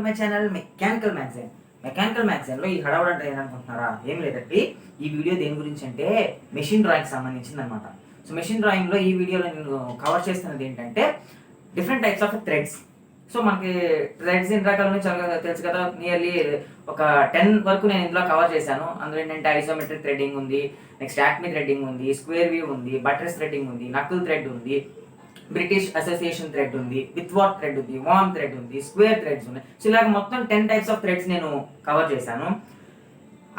My channel mechanical magazine. Mechanical మ్యాగజైన్లో ఈ హడావుడు అంటే ఏమనుకుంటున్నారా? ఏం లేదండి. ఈ వీడియో దేని గురించి అంటే మెషిన్ డ్రాయింగ్ సంబంధించింది అనమాట. సో మెషిన్ డ్రాయింగ్లో ఈ వీడియోలో నేను కవర్ చేస్తున్నది ఏంటంటే different types of threads. So మనకి థ్రెడ్స్ ఎన్ని రకాల నుంచి తెలుసు కదా. నియర్లీ ఒక 10 వరకు నేను ఇందులో కవర్ చేశాను. అందులో ఏంటంటే ఐసోమెట్రిక్ థ్రెడ్డింగ్ ఉంది, నెక్స్ట్ యాక్మీ థ్రెడ్డింగ్ ఉంది, స్క్వేర్ వ్యూ ఉంది, బట్రెస్ థ్రెడ్డింగ్ ఉంది, నకిల్ థ్రెడ్ ఉంది, బ్రిటిష్ అసోసియేషన్ థ్రెడ్ ఉంది, విత్ వాట్ థ్రెడ్ ఉంది, వామ్ థ్రెడ్ ఉంది, స్క్వేర్ థ్రెడ్స్ ఉన్నాయి. సో ఇలాగ మొత్తం 10 టైప్స్ ఆఫ్ థ్రెడ్స్ నేను కవర్ చేశాను.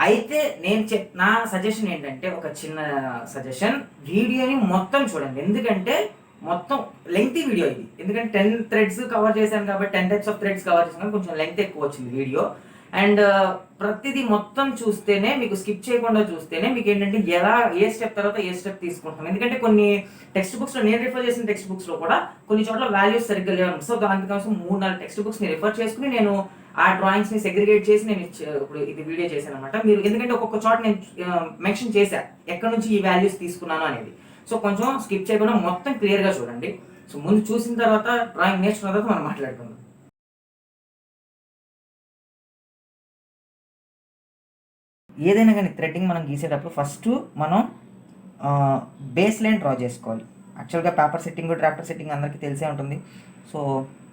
అయితే నేను నా సజెషన్ ఏంటంటే, ఒక చిన్న సజెషన్, వీడియోని మొత్తం చూడండి. ఎందుకంటే మొత్తం లెంగ్తీ వీడియో ఇది. ఎందుకంటే 10 థ్రెడ్స్ కవర్ చేశాను కాబట్టి 10 టైప్స్ ఆఫ్ థ్రెడ్స్ కవర్ చేశాను, కొంచెం లెంగ్త్ ఎక్కువ వచ్చింది వీడియో. అండ్ ప్రతిదీ మొత్తం చూస్తేనే, మీకు స్కిప్ చేయకుండా చూస్తేనే మీకు ఏంటంటే ఎలా ఏ స్టెప్ తర్వాత ఏ స్టెప్ తీసుకుంటాం. ఎందుకంటే కొన్ని టెక్స్ట్ బుక్స్లో, నేను రిఫర్ చేసిన టెక్స్ట్ బుక్స్లో కూడా కొన్ని చోట్ల వాల్యూస్ సరిగ్గా లేవు. సో దానికోసం 3-4 టెక్స్ట్ బుక్స్ని రిఫర్ చేసుకుని నేను ఆ డ్రాయింగ్స్ని సెగ్రిగేట్ చేసి నేను ఇప్పుడు ఇది వీడియో చేశాను అనమాట. మీరు ఎందుకంటే ఒక్కొక్క చోట నేను మెన్షన్ చేశాను ఎక్కడ నుంచి ఈ వాల్యూస్ తీసుకున్నాను అనేది. సో కొంచెం స్కిప్ చేయకుండా మొత్తం క్లియర్గా చూడండి. సో ముందు చూసిన తర్వాత డ్రాయింగ్ నేర్చుకున్న తర్వాత మనం మాట్లాడుకుందాం. ఏదైనా కానీ థ్రెడ్డింగ్ మనం గీసేటప్పుడు ఫస్ట్ మనం బేస్ లైన్ డ్రా చేసుకోవాలి. యాక్చువల్గా పేపర్ సెట్టింగ్, డ్రాఫ్టర్ సెట్టింగ్ అందరికీ తెలిసే ఉంటుంది. సో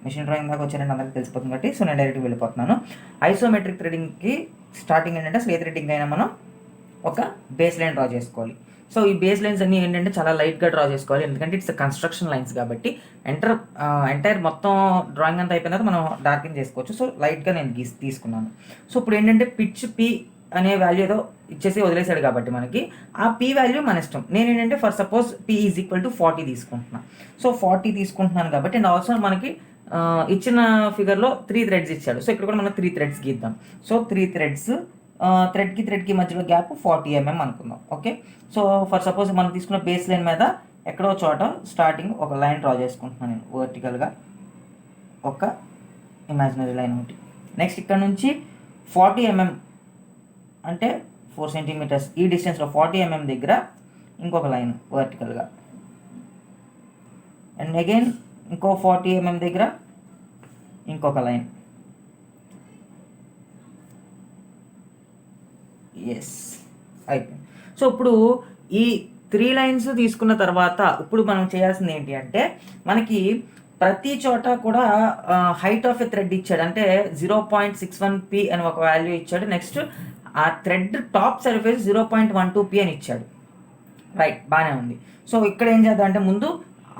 మెషిన్ డ్రాయింగ్ దాకా వచ్చారంటే అందరికీ తెలిసిపోతుంది కాబట్టి సో నేను డైరెక్ట్గా వెళ్ళిపోతున్నాను. ఐసోమెట్రిక్ థ్రెడ్డింగ్కి స్టార్టింగ్ ఏంటంటే అసలు ఏ థ్రెడ్డింగ్ అయినా మనం ఒక బేస్ లైన్ డ్రా చేసుకోవాలి. సో ఈ బేస్ లైన్స్ అన్నీ ఏంటంటే చాలా లైట్గా డ్రా చేసుకోవాలి. ఎందుకంటే ఇట్స్ కన్స్ట్రక్షన్ లైన్స్ కాబట్టి ఎంటైర్ మొత్తం డ్రాయింగ్ అంతా అయిపోయిన తర్వాత మనం డార్కింగ్ చేసుకోవచ్చు. సో లైట్గా నేను తీసుకున్నాను. సో ఇప్పుడు ఏంటంటే పిచ్ పి అనే వాల్యూ ఏదో ఇచ్చేసి వదిలేశాడు కాబట్టి మనకి ఆ పీ వాల్యూ మన ఇష్టం. నేను ఏంటంటే for suppose P is equal to 40 తీసుకుంటున్నాను. సో 40 తీసుకుంటున్నాను కాబట్టి అండ్ ఆల్సో మనకి ఇచ్చిన ఫిగర్లో 3 థ్రెడ్స్ ఇచ్చాడు. సో ఇక్కడ కూడా మనం 3 థ్రెడ్స్ గీద్దాం. సో 3 థ్రెడ్స్, థ్రెడ్కి మధ్యలో గ్యాప్ 40 mm అనుకుందాం. ఓకే. సో ఫర్ సపోజ్ మనం తీసుకున్న బేస్ లైన్ మీద ఎక్కడో చోట స్టార్టింగ్ ఒక లైన్ డ్రా చేసుకుంటున్నాను నేను వర్టికల్గా, ఒక ఇమాజినరీ లైన్ ఒకటి. నెక్స్ట్ ఇక్కడ నుంచి 40 mm అంటే 4 cm ఈ డిస్టెన్స్లో 40 mm దగ్గర ఇంకొక లైన్ వర్టికల్గా, అండ్ అగైన్ ఇంకో 40 mm దగ్గర ఇంకొక లైన్. ఎస్, అయిపోయింది. సో ఇప్పుడు ఈ 3 లైన్స్ తీసుకున్న తర్వాత ఇప్పుడు మనం చేయాల్సింది ఏంటి అంటే, మనకి ప్రతి చోట కూడా హైట్ ఆఫ్ ఎ థ్రెడ్ ఇచ్చాడు. అంటే 0.61p అని ఒక వాల్యూ ఇచ్చాడు. నెక్స్ట్ ఆ థ్రెడ్ టాప్ సర్ఫేస్ 0.12p అని ఇచ్చాడు. రైట్, బాగానే ఉంది. సో ఇక్కడ ఏం చేద్దాం అంటే ముందు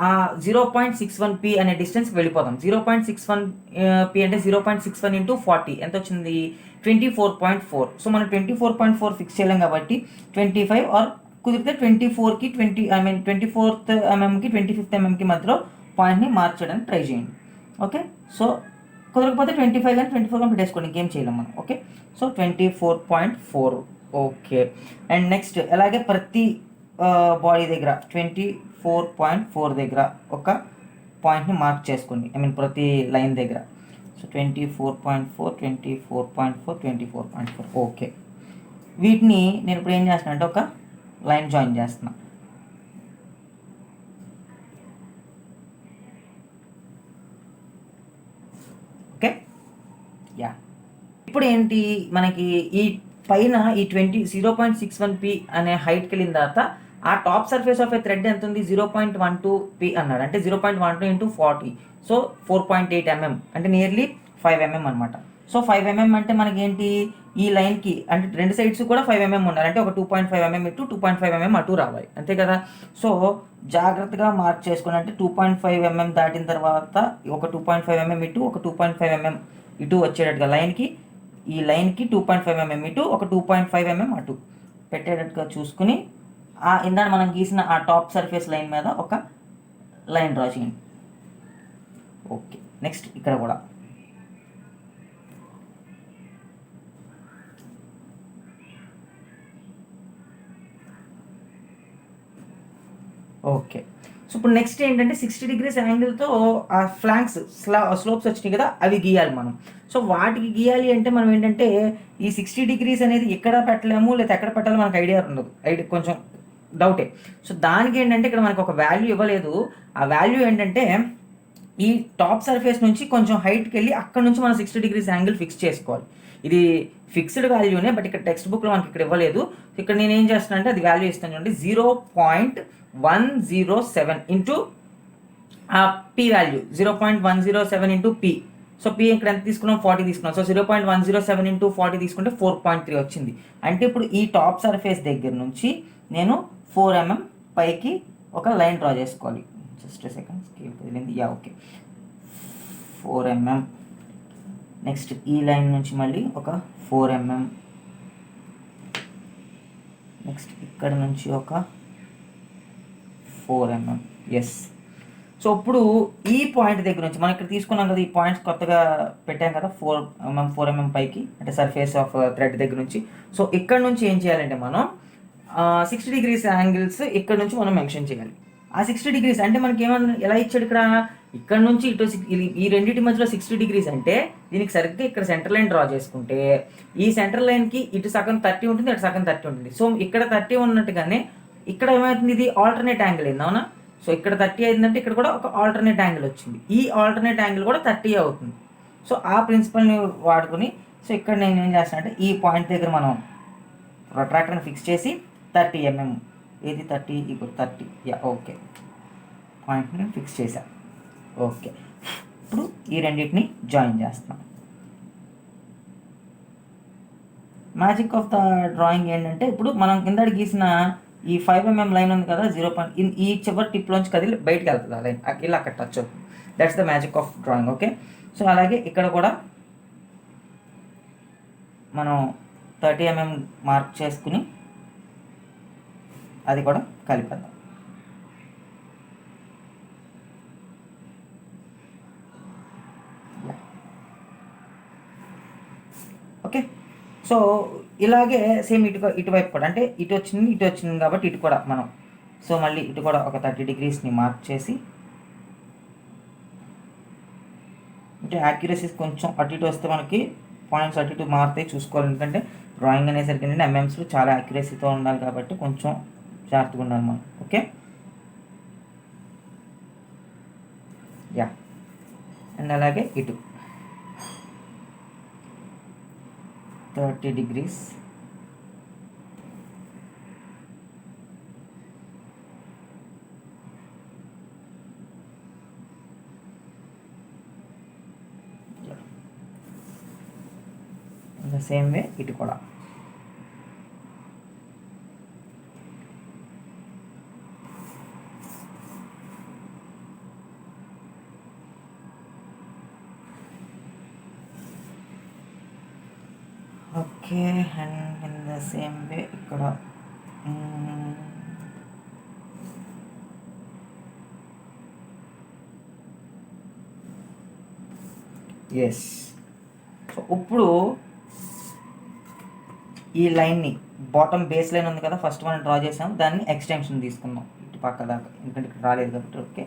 ఆ 0.61p అనే డిస్టెన్స్కి వెళ్ళిపోదాం. 0.61p అంటే 0.61 ఇంటూ 40 ఎంత వచ్చింది? 24.4. సో మనం 24.4 ఫిక్స్ చేయలేం కాబట్టి 25 ఆర్ కుదిరితే 24కి 24th mm-కి 25th mm-కి మధ్యలో పాయింట్ని మార్చడానికి ట్రై చేయండి. ఓకే. సో కుదరకపోతే 25 కానీ 24 కానీ పెట్టేసుకోండి, ఇంకేం చేయలేం మనం. Okay. So 24.4. Okay. And next అలాగే ప్రతి బాడీ దగ్గర 24.4 దగ్గర ఒక పాయింట్ని మార్క్ చేసుకోండి. ప్రతి లైన్ దగ్గర. సో 24.4, 24.4, 24.4. ఓకే. వీటిని నేను ఇప్పుడు ఏం చేస్తున్నా అంటే ఒక లైన్ జాయిన్ చేస్తున్నా. ఓకే. యా, ఇప్పుడు ఏంటి మనకి ఈ పైన ఈ 0.61p అనే హైట్కి వెళ్ళిన తర్వాత ఆ top surface of A thread ఎంత ఉంది? 0.12p అన్నాడు. అంటే 0.12 ఇంటూ 40. సో 4.8 mm అంటే నియర్లీ 5 mm అనమాట. సో 5 mm అంటే మనకి ఏంటి, ఈ లైన్కి అంటే రెండు సైడ్స్ కూడా 5 mm ఉండాలి. అంటే ఒక 2.5 mm ఇటు 2.5 mm అటు రావాలి, అంతే కదా. సో జాగ్రత్తగా మార్క్ చేసుకుని, అంటే 2.5 mm దాటిన తర్వాత ఒక 2.5 mm ఇటు, ఒక 2.5 mm ఇటు వచ్చేటట్టుగా ఈ లైన్కి 2.5 mm ఇటు, ఒక 2.5 mm అటు పెట్టేటట్టుగా చూసుకుని ఇందాక మనం గీసిన ఆ టాప్ సర్ఫేస్ లైన్ మీద ఒక లైన్ డ్రా చేయండి. ఓకే. నెక్స్ట్ ఇక్కడ కూడా ఓకే. సో ఇప్పుడు నెక్స్ట్ ఏంటంటే 60 degrees యాంగిల్తో ఆ ఫ్లాంక్స్ స్లోప్స్ వచ్చినాయి కదా, అవి గీయాలి మనం. సో వాటికి గీయాలి అంటే మనం ఏంటంటే ఈ 60 degrees అనేది ఎక్కడ పెట్టలేము, లేదా ఎక్కడ పెట్టాలో మనకు ఐడియా ఉండదు, కొంచెం డౌటే. సో దానికి ఏంటంటే ఇక్కడ మనకు ఒక వాల్యూ ఇవ్వలేదు. ఆ వాల్యూ ఏంటంటే ఈ టాప్ సర్ఫేస్ నుంచి కొంచెం హైట్కి వెళ్ళి అక్కడ నుంచి మనం 60 degrees యాంగిల్ ఫిక్స్ చేసుకోవాలి. ఇది ఫిక్స్డ్ వాల్యూనే, బట్ ఇక్కడ టెక్స్ట్ బుక్లో మనకి ఇక్కడ ఇవ్వలేదు. ఇక్కడ నేను ఏం చేస్తాను అంటే అది వాల్యూ ఇస్తాను చూడండి, 0.107 ఇంటూ ఆ P value, 0.107 into P. So P ఇక్కడ ఎంత తీసుకున్నాం, 40 తీసుకున్నాం. సో 0.107 ఇంటూ 40 తీసుకుంటే 4.3 వచ్చింది. అంటే ఇప్పుడు ఈ టాప్ సర్ఫేస్ దగ్గర నుంచి నేను 4 mm పైకి ఒక లైన్ డ్రా చేసుకోవాలి. జస్ట్ సెకండ్, స్కేల్ కదిలింది. Okay, 4 mm. నెక్స్ట్ ఈ లైన్ నుంచి మళ్ళీ ఒక 4 mm. నెక్స్ట్ ఇక్కడ నుంచి ఒక 4 mm. ఎస్. సో ఇప్పుడు ఈ పాయింట్ దగ్గర నుంచి మనం ఇక్కడ తీసుకున్నాం కదా, ఈ పాయింట్స్ కొత్తగా పెట్టాం కదా 4 mm పైకి, అంటే సర్ఫేస్ ఆఫ్ థ్రెడ్ దగ్గర నుంచి. సో ఇక్కడ నుంచి ఏం చేయాలంటే మనం 60 degrees యాంగిల్స్ ఇక్కడ నుంచి మనం మెన్షన్ చేయాలి. ఆ 60 degrees అంటే మనకి ఏమన్నా ఎలా ఇచ్చాడు ఇక్కడ నుంచి ఇటు ఈ రెండింటి మధ్యలో 60 degrees అంటే దీనికి సరిగ్గా ఇక్కడ సెంటర్ లైన్ డ్రా చేసుకుంటే ఈ సెంటర్ లైన్కి ఇటు సగం 30 ఉంటుంది, అటు సగం 30 ఉంటుంది. సో ఇక్కడ 30 ఉన్నట్టుగానే ఇక్కడ ఏమవుతుంది, ఇది ఆల్టర్నేట్ యాంగిల్ అయింది, అవునా? సో ఇక్కడ 30 అయిందంటే ఇక్కడ కూడా ఒక ఆల్టర్నేట్ యాంగిల్ వచ్చింది. ఈ ఆల్టర్నేట్ యాంగిల్ కూడా 30 అవుతుంది. సో ఆ ప్రిన్సిపల్ని వాడుకొని, సో ఇక్కడ నేను ఏం చేస్తాను అంటే ఈ పాయింట్ దగ్గర మనం ప్రొట్రాక్టర్ని ఫిక్స్ చేసి 30 mm, ఏది 30 ఇప్పుడు 30, ఓకే, పాయింట్ని ఫిక్స్ చేశాను. ఓకే, ఇప్పుడు ఈ రెండింటిని జాయిన్ చేస్తున్నాం. మ్యాజిక్ ఆఫ్ ద డ్రాయింగ్ ఏంటంటే ఇప్పుడు మనం కింద గీసిన ఈ 5 mm లైన్ ఉంది కదా, 0. ఈ చివరి టిప్లోంచి కదిలి బయటకు వెళ్తుంది ఆ లైన్, ఇలా అక్కడ టచ్ అవుతుంది. That's the magic of drawing. Okay, so అలాగే ఇక్కడ కూడా మనం 30 mm మార్క్ చేసుకుని అది కూడా కలిపేద్దాం. ఓకే, సో ఇలాగే సేమ్ ఇటువైపు కూడా, అంటే ఇటు వచ్చింది కాబట్టి ఇటు కూడా మనం, సో మళ్ళీ ఇటు కూడా ఒక 30 degreesని మార్క్ చేసి, అంటే యాక్యురసీ కొంచెం అటు ఇటు వస్తే మనకి పాయింట్స్ అటు ఇటు మారుతాయి, చూసుకోవాలి. ఎందుకంటే డ్రాయింగ్ అనేసరికి ఏంటంటే ఎంఎంస్లో చాలా యాక్యురసీతో ఉండాలి కాబట్టి కొంచెం జాగ్రత్తగా ఉండాలి మనం. ఓకే, అండ్ అలాగే ఇటు 30 degrees. In the same way ఇటు కూడా. Okay, and in the same way ఇక్కడ ఎస్. సో ఇప్పుడు ఈ లైన్ని బాటమ్ బేస్ లైన్ ఉంది కదా, ఫస్ట్ మనం డ్రా చేసాం, దాన్ని ఎక్స్టెన్షన్ తీసుకుందాం ఇటు పక్క దాకా, ఎందుకంటే ఇక్కడ రాలేదు కాబట్టి. Okay,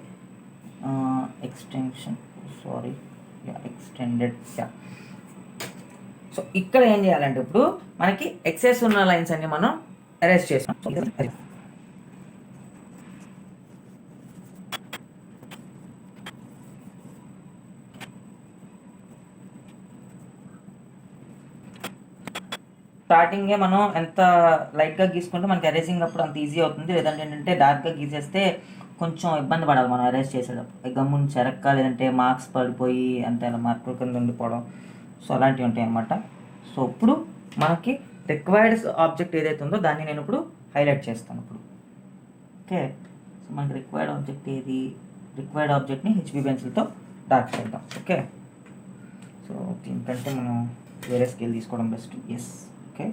extension, sorry, extended. So ఇక్కడ ఏం చేయాలంటే ఇప్పుడు మనకి ఎక్సెస్ ఉన్న లైన్స్ అన్ని మనం అరేంజ్ చేస్తాం. స్టార్టింగే మనం ఎంత లైట్గా గీసుకుంటే మనకి అరేంజింగ్ అప్పుడు అంత ఈజీ అవుతుంది. లేదంటే ఏంటంటే డార్క్గా గీసేస్తే కొంచెం ఇబ్బంది పడాలి మనం అరేంజ్ చేసేటప్పుడు, గమ్ముని చెరక్క, లేదంటే మార్క్స్ పడిపోయి అంతే మార్కుల కింద ఉండిపోవడం, సో అలాంటివి ఉంటాయి అన్నమాట. సో ఇప్పుడు మనకి రిక్వైర్డ్ ఆబ్జెక్ట్ ఏదైతే ఉందో దాన్ని నేను ఇప్పుడు హైలైట్ చేస్తాను ఇప్పుడు. ఓకే, సో మనకి రిక్వైర్డ్ ఆబ్జెక్ట్ ఏది, రిక్వైర్డ్ ఆబ్జెక్ట్ని హెచ్బీ పెన్సిల్తో డార్క్ చేద్దాం. ఓకే, సో దీనికంటే మనం వేరే స్కేల్ తీసుకోవడం బెస్ట్. ఎస్, ఓకే,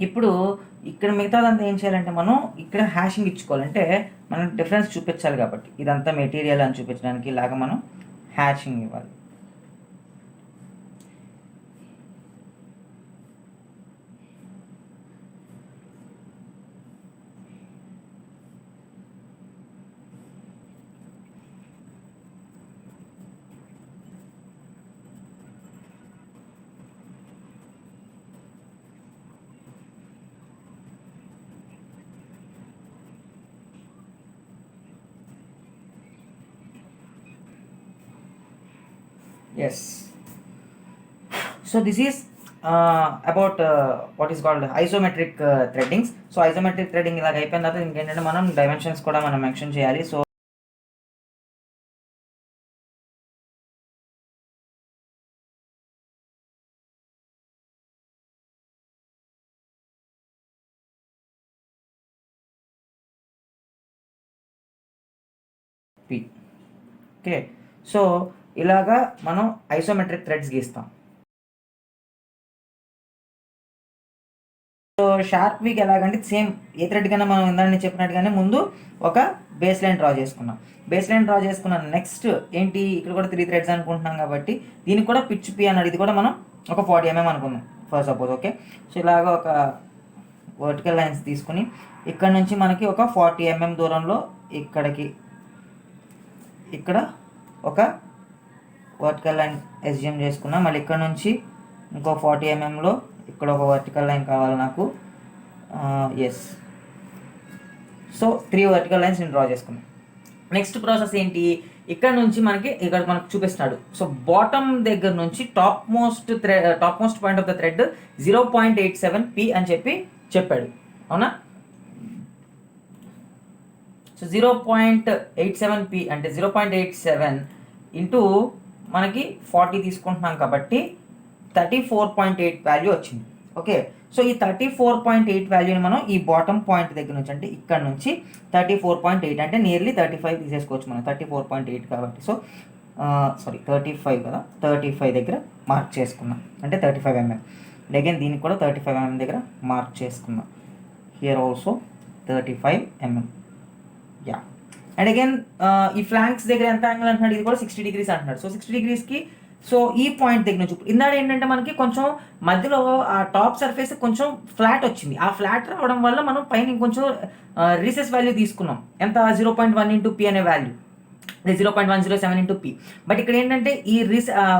ఇప్పుడు ఇక్కడ మిగతాదంతా ఏం చేయాలంటే మనం ఇక్కడ హ్యాషింగ్ ఇచ్చుకోవాలంటే మనం డిఫరెన్స్ చూపించాలి కాబట్టి ఇదంతా మెటీరియల్ అని చూపించడానికి ఇలాగ మనం హ్యాషింగ్ ఇవ్వాలి. Yes. So this is about what is called isometric threadings. So isometric threading ఇలాగ అయిపోయిన తర్వాత ఇంకేంటంటే మనం డైమెన్షన్స్ కూడా మనం మెన్షన్ చేయాలి. So P okay. సో ఇలాగా మనం ఐసోమెట్రిక్ థ్రెడ్స్ గీస్తాం. సో షార్ప్ వీక్ ఎలాగంటే సేమ్ ఏ థ్రెడ్ కన్నా మనం ఇందాక చెప్పినట్టుగానే ముందు ఒక బేస్ లైన్ డ్రా చేసుకున్నాం. బేస్ లైన్ డ్రా చేసుకున్న నెక్స్ట్ ఏంటి, ఇక్కడ కూడా 3 థ్రెడ్స్ అనుకుంటున్నాం కాబట్టి దీనికి కూడా పిచ్ పి అన్నాడు. ఇది కూడా మనం ఒక 40 mm అనుకుందాం ఫర్ సపోజ్. ఓకే. సో ఇలాగ ఒక వర్టికల్ లైన్స్ తీసుకుని ఇక్కడ నుంచి మనకి ఒక 40 mm దూరంలో ఇక్కడికి ఇక్కడ ఒక వర్టికల్ లైన్ ఎస్యూమ్ చేసుకున్నాం. మళ్ళీ ఇక్కడ నుంచి ఇంకో 40 mmలో ఇక్కడ ఒక వర్టికల్ లైన్ కావాలి నాకు. ఎస్. సో 3 వర్టికల్ లైన్స్ నేను డ్రా చేసుకున్నాను. నెక్స్ట్ ప్రాసెస్ ఏంటి, ఇక్కడ నుంచి ఇక్కడ మనకు చూపిస్తున్నాడు. సో బాటమ్ దగ్గర నుంచి top most point of the thread 0.87 p అని చెప్పాడు. అవునా? సో 0.87 p అంటే 0.87 ఇంటూ మనకి 40 తీసుకుంటున్నాం కాబట్టి 34.8 వాల్యూ వచ్చింది. ఓకే. సో ఈ 34.8 వాల్యూని మనం ఈ బాటమ్ పాయింట్ దగ్గర నుంచి అంటే ఇక్కడ నుంచి 34.8 అంటే నియర్లీ 35 తీసేసుకోవచ్చు మనం, 34.8 కాబట్టి. సో 35 కదా, 35 దగ్గర మార్క్ చేసుకున్నాం అంటే 35 mm. అగైన్ దీనికి కూడా 35 mm దగ్గర మార్క్ చేసుకున్నాం. Here also 35 mm. Yeah. And again ఈ ఫ్లాంక్స్ దగ్గర ఎంత యాంగిల్ అంటున్నాడు, ఇది కూడా 60 degrees అంటున్నాడు. సో 60 degreesకి సో ఈ పాయింట్ దగ్గర నుంచి ఇందాక ఏంటంటే మనకి కొంచెం మధ్యలో ఆ టాప్ సర్ఫేస్ కొంచెం ఫ్లాట్ వచ్చింది. ఆ ఫ్లాట్ రావడం వల్ల మనం పైన ఇంకొంచెం రీసెస్ వాల్యూ తీసుకున్నాం. ఎంత, 0.1 into p అనే వాల్యూ, 0.107 into p. బట్ ఇక్కడ ఏంటంటే ఈ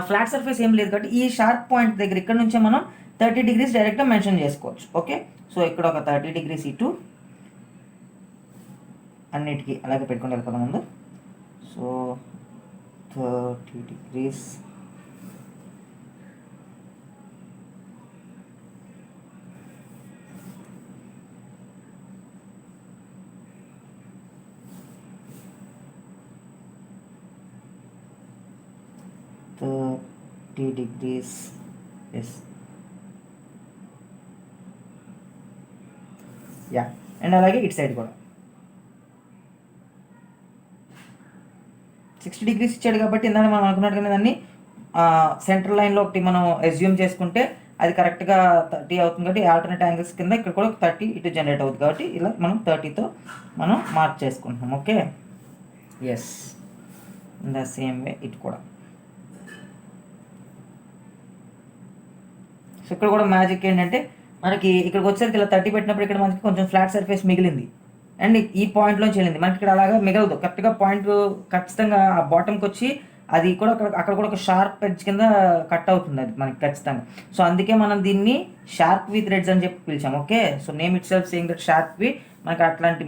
ఫ్లాట్ సర్ఫేస్ ఏం లేదు కాబట్టి ఈ షార్ప్ పాయింట్ దగ్గర ఇక్కడ నుంచే మనం 30 degrees డైరెక్ట్గా మెన్షన్ చేసుకోవచ్చు. ఓకే. సో ఇక్కడ ఒక 30 degrees ఇటు అన్నిటికీ అలాగే పెట్టుకుని వెళ్ళిపోదాం ముందు. So 30 degrees. degrees. Yes. Yeah. And అలాగే ఇటు సైడ్ కూడా 60 degrees ఇచ్చాడు కాబట్టి ఇందాక మనం అనుకున్నట్టుగానే దాన్ని సెంట్రల్ లైన్లో ఒకటి మనం ఎస్యూమ్ చేసుకుంటే అది కరెక్ట్గా 30 అవుతుంది కాబట్టి ఆల్టర్నేట్ యాంగిల్స్ కింద ఇక్కడ కూడా 30 ఇటు జనరేట్ అవుతుంది కాబట్టి ఇలా మనం 30తో మనం మార్క్ చేసుకుంటున్నాం. Okay. Yes. In the same way ఇటు కూడా. సో ఇక్కడ కూడా మ్యాజిక్ ఏంటంటే మనకి ఇక్కడికి వచ్చేసరికి ఇలా 30 పెట్టినప్పుడు ఇక్కడ మనకి కొంచెం ఫ్లాట్ సర్ఫేస్ మిగిలింది అండ్ ఈ పాయింట్లోంచి వెళ్ళింది. మనకి ఇక్కడ అలాగా మిగలదు, కరెక్ట్గా పాయింట్ ఖచ్చితంగా ఆ బాటమ్కి వచ్చి అది కూడా అక్కడ కూడా ఒక షార్ప్ ఎడ్జ్ కింద కట్ అవుతుంది అది మనకి ఖచ్చితంగా. సో అందుకే మనం దీన్ని షార్ప్ వి థ్రెడ్స్ అని చెప్పి పిలిచాం. Okay. So name itself saying that sharp V, మనకి అట్లాంటి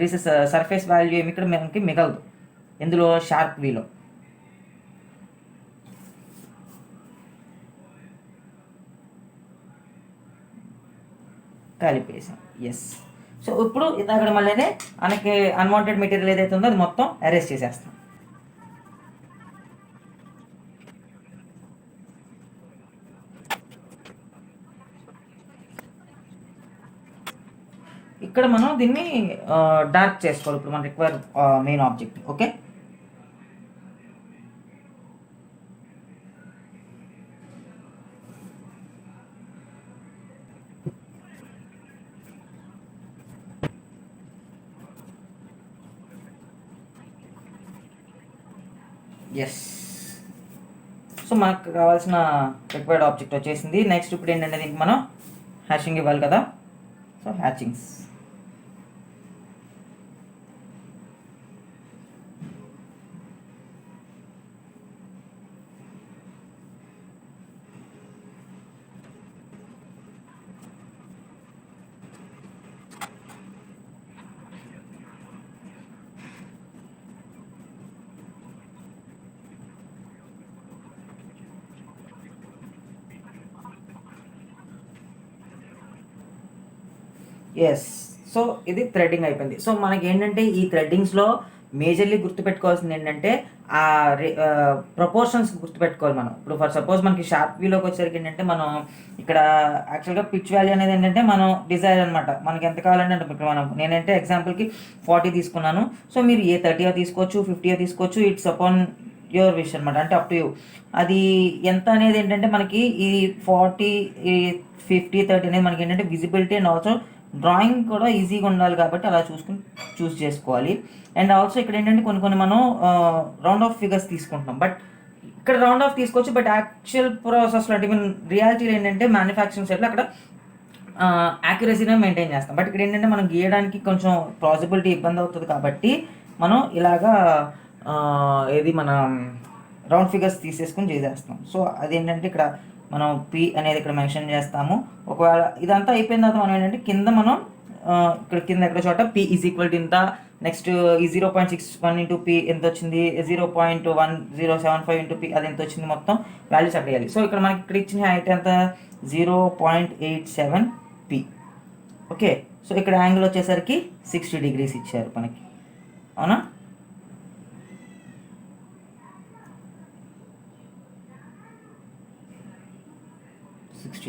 రీసెస్ సర్ఫేస్ వాల్యూ ఏమి ఇక్కడ మనకి మిగలదు ఎందులో, షార్ప్ వీలో. కలిపేసాం. ఎస్. సో ఇప్పుడు అక్కడ మళ్ళీ మనకి అన్వాంటెడ్ మెటీరియల్ ఏదైతే ఉందో అది మొత్తం అరేంజ్ చేసేస్తాం. ఇక్కడ మనం దీన్ని డార్క్ చేసుకోవాలి ఇప్పుడు మన require main object. Okay. Yes. So మనకు కావాల్సిన రిక్వైర్డ్ ఆబ్జెక్ట్ వచ్చేసింది. నెక్స్ట్ ఇప్పుడు ఏంటంటే దీనికి మనం హ్యాషింగ్ ఇవ్వాలి కదా. సో హ్యాచింగ్స్. ఎస్. సో ఇది థ్రెడ్డింగ్ అయిపోయింది. సో మనకి ఏంటంటే ఈ థ్రెడ్డింగ్స్లో మేజర్లీ గుర్తుపెట్టుకోవాల్సింది ఏంటంటే ఆ ప్రపోర్షన్స్ గుర్తుపెట్టుకోవాలి మనం. ఇప్పుడు ఫర్ సపోజ్ మనకి షార్ప్ వ్యూలోకి వచ్చేసరికి ఏంటంటే మనం ఇక్కడ యాక్చువల్గా పిచ్ వాల్యూ అనేది ఏంటంటే మనం డిజైర్ అనమాట. మనకి ఎంత కావాలంటే ఇప్పుడు మనం నేనంటే ఎగ్జాంపుల్కి 40 తీసుకున్నాను. సో మీరు ఏ 30 తీసుకోవచ్చు, 50 తీసుకోవచ్చు. ఇట్స్ అపాన్ యువర్ విష్ అనమాట, అంటే అప్ టు యూ. అది ఎంత అనేది ఏంటంటే మనకి ఈ 40, ఈ 50, 30 అనేది మనకి ఏంటంటే విజిబిలిటీ అండ్ ఆల్సో డ్రాయింగ్ కూడా ఈజీగా ఉండాలి కాబట్టి అలా చూస్ చేసుకోవాలి. అండ్ ఆల్సో ఇక్కడ ఏంటంటే కొన్ని మనం రౌండ్ ఆఫ్ ఫిగర్స్ తీసుకుంటున్నాం. బట్ ఇక్కడ రౌండ్ ఆఫ్ తీసుకోవచ్చు, బట్ యాక్చువల్ ప్రాసెస్లో అంటే మీన్ రియాలిటీలో ఏంటంటే మ్యానుఫ్యాక్చరింగ్ సైడ్లో అక్కడ యాక్యురసీనే మెయింటైన్ చేస్తాం. బట్ ఇక్కడ ఏంటంటే మనం గీయడానికి కొంచెం పాసిబిలిటీ ఇబ్బంది అవుతుంది కాబట్టి మనం ఇలాగా ఏది మన రౌండ్ ఫిగర్స్ తీసేసుకుని చేసేస్తాం. సో అదేంటంటే ఇక్కడ మనం పి అనేది ఇక్కడ మెన్షన్ చేస్తాము. ఒకవేళ ఇదంతా అయిపోయిన తర్వాత మనం ఏంటంటే కింద మనం ఇక్కడ కింద ఎక్కడ చోట పి ఈజ్ ఈక్వల్ టు ఇంత, నెక్స్ట్ ఈ 0.61 ఇంటూ పి ఎంత వచ్చింది, 0.1075 ఇంటూ పి అది ఎంత వచ్చింది, మొత్తం వాల్యూస్ అక్కడ వేయాలి. సో ఇక్కడ మనకి ఇక్కడ ఇచ్చిన హైట్ ఎంత 0.87 పి. ఓకే. సో ఇక్కడ యాంగిల్ వచ్చేసరికి 60 degrees ఇచ్చారు మనకి, అవునా?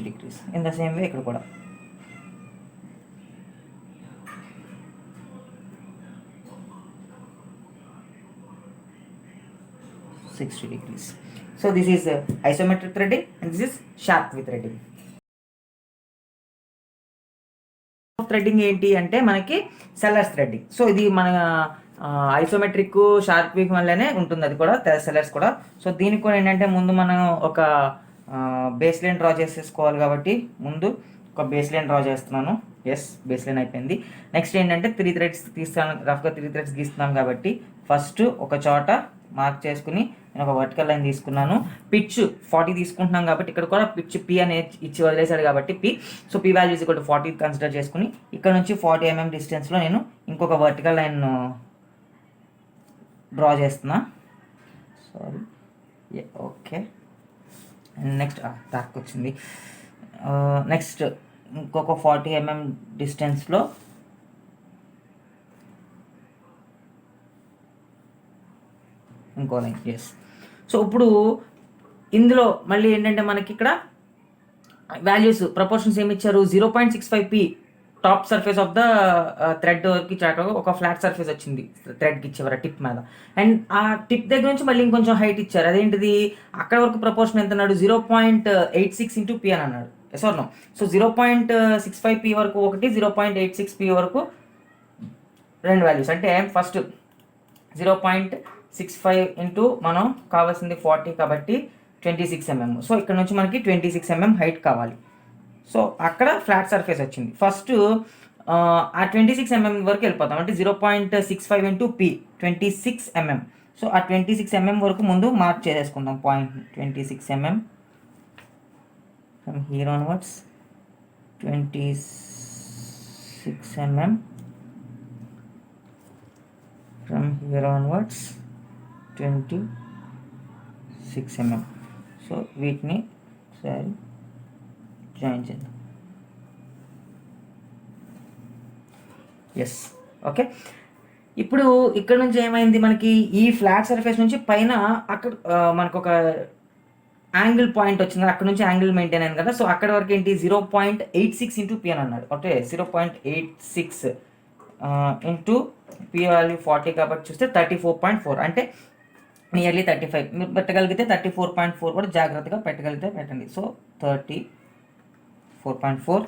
degrees. In the same way ఇక్కడ కూడా 60 degrees. So this is isometric threading and this is sharp with threading. Threading ఏంటి అంటే మనకి సెల్లర్స్ థ్రెడ్డింగ్. సో ఇది మన ఐసోమెట్రిక్ షార్ప్ వీక్ వల్లనే ఉంటుంది, అది కూడా సెల్లర్స్ కూడా. సో దీనికి కూడా ఏంటంటే ముందు మనం ఒక బేస్ లైన్ డ్రా చేసేసుకోవాలి కాబట్టి ముందు ఒక బేస్ లైన్ డ్రా చేస్తున్నాను. ఎస్, బేస్ లైన్ అయిపోయింది. నెక్స్ట్ ఏంటంటే 3 threads తీస్తాను, రఫ్గా 3 threads గీస్తున్నాం కాబట్టి ఫస్ట్ ఒక చోట మార్క్ చేసుకుని నేను ఒక వర్టికల్ లైన్ తీసుకున్నాను. పిచ్ 40 తీసుకుంటున్నాం కాబట్టి ఇక్కడ కూడా పిచ్ పి అనేది ఇచ్చి వదిలేశాడు కాబట్టి P. So P value is equal to 40 consider చేసుకుని ఇక్కడ నుంచి 40 mm డిస్టెన్స్లో నేను ఇంకొక వర్టికల్ లైన్ డ్రా చేస్తున్నా. Sorry, okay. నెక్స్ట్ డార్క్ వచ్చింది. నెక్స్ట్ ఇంకొక 40 mm డిస్టెన్స్లో ఇంకో లైన్. ఎస్. సో ఇప్పుడు ఇందులో మళ్ళీ ఏంటంటే మనకి ఇక్కడ వాల్యూస్ ప్రపోర్షన్స్ ఏమి ఇచ్చారు, 0.65 P top surface of the thread వరకు చాక ఒక ఫ్లాట్ సర్ఫేస్ వచ్చింది థ్రెడ్కి ఇచ్చేవారు టిప్ మీద. అండ్ ఆ టిప్ దగ్గర నుంచి మళ్ళీ ఇంకొంచెం హైట్ ఇచ్చారు. అదేంటిది, అక్కడ వరకు ప్రపోర్షన్ ఎంత అన్నాడు, 0.86 ఇంటూ పి అని అన్నాడు. Yes or no? So 0.65 P వరకు ఒకటి, 0.86 పి వరకు రెండు వాల్యూస్. అంటే ఫస్ట్ 0.65 ఇంటూ మనం కావాల్సింది 40 కాబట్టి 26 mm. సో ఇక్కడ నుంచి మనకి 26 mm హైట్ కావాలి. సో అక్కడ ఫ్లాట్ సర్ఫేస్ వచ్చింది. ఫస్ట్ ఆ 26 mm వరకు వెళ్ళిపోతాం, అంటే 0.65 ఇంటూ పి 26 mm. సో ఆ 26 mm వరకు ముందు మార్క్ చేసేసుకుందాం point. 26 mm from here onwards, 26 mm from here onwards, 26 mm. So వీటిని సరే జాయిన్ చేద్దాం. Yes, okay. ఇప్పుడు ఇక్కడ నుంచి ఏమైంది, మనకి ఈ ఫ్లాట్ సర్ఫేస్ నుంచి పైన అక్కడ మనకు ఒక యాంగిల్ పాయింట్ వచ్చింది, అక్కడ నుంచి యాంగిల్ మెయింటైన్ అయింది కదా. సో అక్కడ వరకు ఏంటి 0.86 ఇంటూ పి అని అన్నాడు. ఓకే, 0.86 ఇంటూ పి వాల్యూ 40 కాబట్టి చూస్తే 34.4, అంటే నియర్లీ 35. మీరు పెట్టగలిగితే 34.4 కూడా జాగ్రత్తగా పెట్టగలిగితే పెట్టండి. So 34.4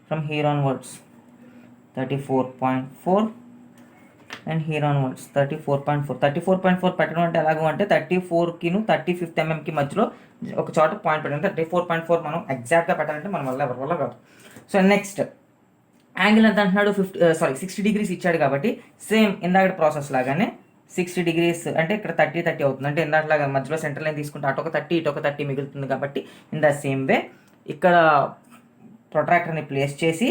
from here onwards, 34.4 and here onwards 34.4. 34.4 పెట్టడం అంటే ఎలాగో అంటే 34కి 35th mmకి మధ్యలో ఒక చోట పాయింట్ పెట్టండి. 34.4 మనం ఎగ్జాక్ట్గా పెట్టాలంటే మన వల్ల ఎవరి వల్ల కాదు. సో నెక్స్ట్ యాంగిల్ ఎంత అంటున్నాడు, 60 degrees ఇచ్చాడు కాబట్టి సేమ్ ఇందాక ప్రాసెస్ లాగానే 60 degrees అంటే ఇక్కడ 30 అవుతుంది. అంటే ఇందాకలాగా మధ్యలో సెంటర్ లైన్ తీసుకుంటే అటు ఒక 30 ఇటు ఒక 30 మిగులుతుంది కాబట్టి ఇన్ ద సేమ్ వే ఇక్కడ ప్రొట్రాక్టర్ని ప్లేస్ చేసి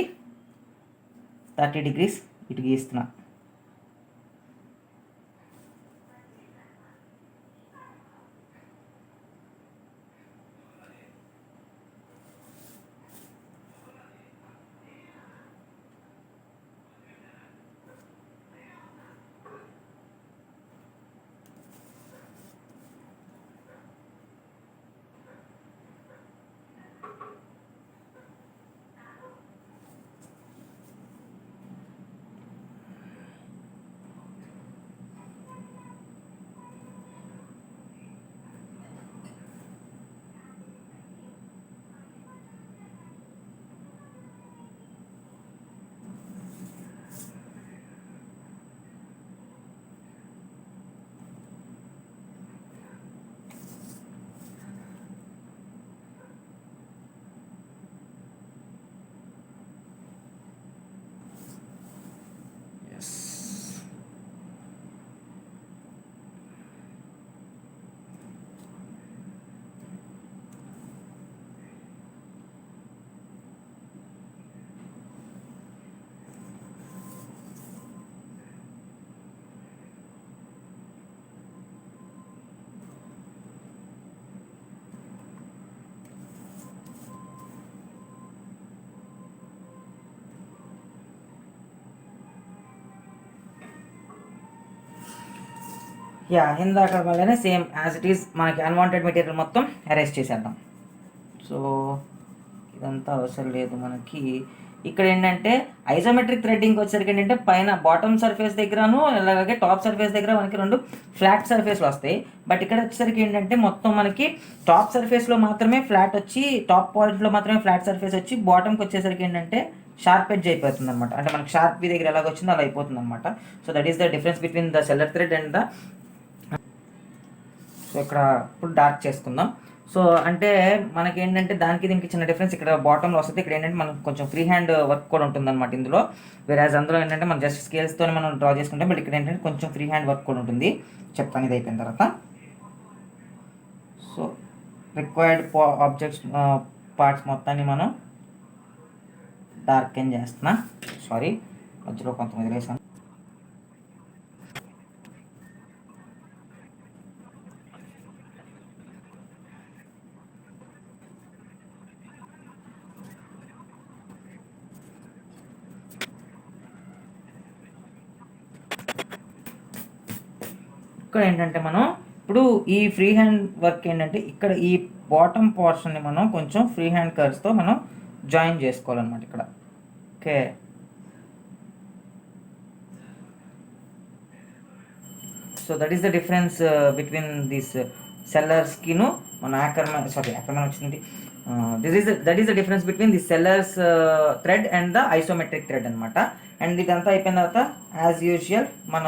30 degrees ఇటు గీస్తున్నా. ఇందాక వల్లనే సేమ్ యాజ్ ఇట్ ఈస్ మనకి అన్వాంటెడ్ మెటీరియల్ మొత్తం అరేంజ్ చేసేద్దాం. సో ఇదంతా అవసరం లేదు మనకి. ఇక్కడ ఏంటంటే ఐసోమెట్రిక్ థ్రెడ్డింగ్ వచ్చేసరికి ఏంటంటే పైన బాటమ్ సర్ఫేస్ దగ్గరను అలాగే టాప్ సర్ఫేస్ దగ్గర మనకి 2 ఫ్లాట్ సర్ఫేస్లు వస్తాయి. బట్ ఇక్కడ వచ్చేసరికి ఏంటంటే మొత్తం మనకి టాప్ సర్ఫేస్లో మాత్రమే ఫ్లాట్ వచ్చి, టాప్ పాయింట్లో మాత్రమే ఫ్లాట్ సర్ఫేస్ వచ్చి, బాటమ్కి వచ్చేసరికి ఏంటంటే షార్ప్ ఎడ్జ్ అయిపోతుంది అనమాట. అంటే మనకి షార్ప్ వి దగ్గర ఎలాగ వచ్చిందో అలా అయిపోతుంది అనమాట. So that is the difference between the seller thread and the. So ఇక్కడ ఇప్పుడు డార్క్ చేసుకుందాం. సో అంటే మనకి ఏంటంటే దానికి దీనికి చిన్న డిఫరెన్స్ ఇక్కడ బాటంలో వస్తుంది. ఇక్కడ ఏంటంటే మనకు కొంచెం ఫ్రీ హ్యాండ్ వర్క్ కూడా ఉంటుంది అనమాట ఇందులో. వేరేజ్ అందులో ఏంటంటే మనం జస్ట్ స్కేల్స్తోనే మనం డ్రా చేసుకుంటాం. బట్ ఇక్కడ ఏంటంటే కొంచెం ఫ్రీ హ్యాండ్ వర్క్ కూడా ఉంటుంది. చెప్తాను ఇది అయిపోయిన తర్వాత. సో రిక్వైర్డ్ ఆబ్జెక్ట్స్ పార్ట్స్ మొత్తాన్ని మనం డార్కెన్ చేస్తున్నా. సారీ, మధ్యలో కొంత వదిలేసాను. ఇక్కడ ఏంటంటే మనం ఇప్పుడు ఈ ఫ్రీ హ్యాండ్ వర్క్ ఏంటంటే ఇక్కడ ఈ బాటమ్ పోర్షన్ని మనం కొంచెం ఫ్రీ హ్యాండ్ కర్వ్స్తో మనం జాయిన్ చేసుకోవాలన్నమాట ఇక్కడ. Okay, so that is the difference between this సెల్లర్స్కిను మన యాకర్మ్యాన్ వచ్చింది. That is the difference between the Sellers thread and the isometric thread అనమాట. అండ్ ఇదంతా అయిపోయిన తర్వాత యాజ్ యూజువల్ మన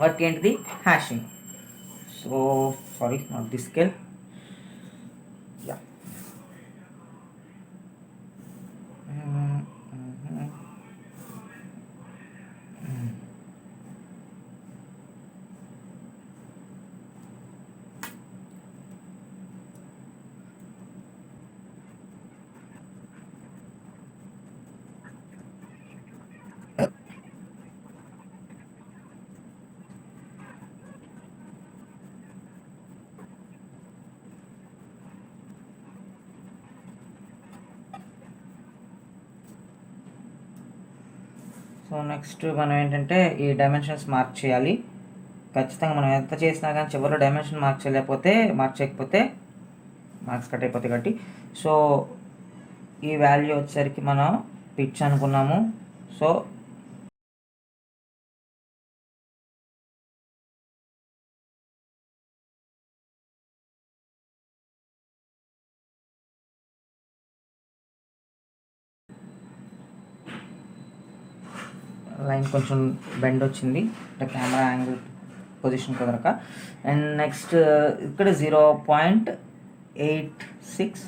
వర్క్ ఏంటిది, hashing. So sorry, not this scale. So next మనం ఏంటంటే ఈ డైమెన్షన్స్ మార్క్ చేయాలి. ఖచ్చితంగా మనం ఎంత చేసినా కానీ చివరిలో డైమెన్షన్ మార్క్ చేయకపోతే మార్క్స్ కట్ అయిపోతాయి కాబట్టి. సో ఈ వాల్యూ వచ్చేసరికి మనం పిచ్ అనుకున్నాము. సో లైన్ కొంచెం బెండ్ వచ్చింది అంటే కెమెరా యాంగిల్ పొజిషన్ కుదరక. అండ్ నెక్స్ట్ ఇక్కడ 0.86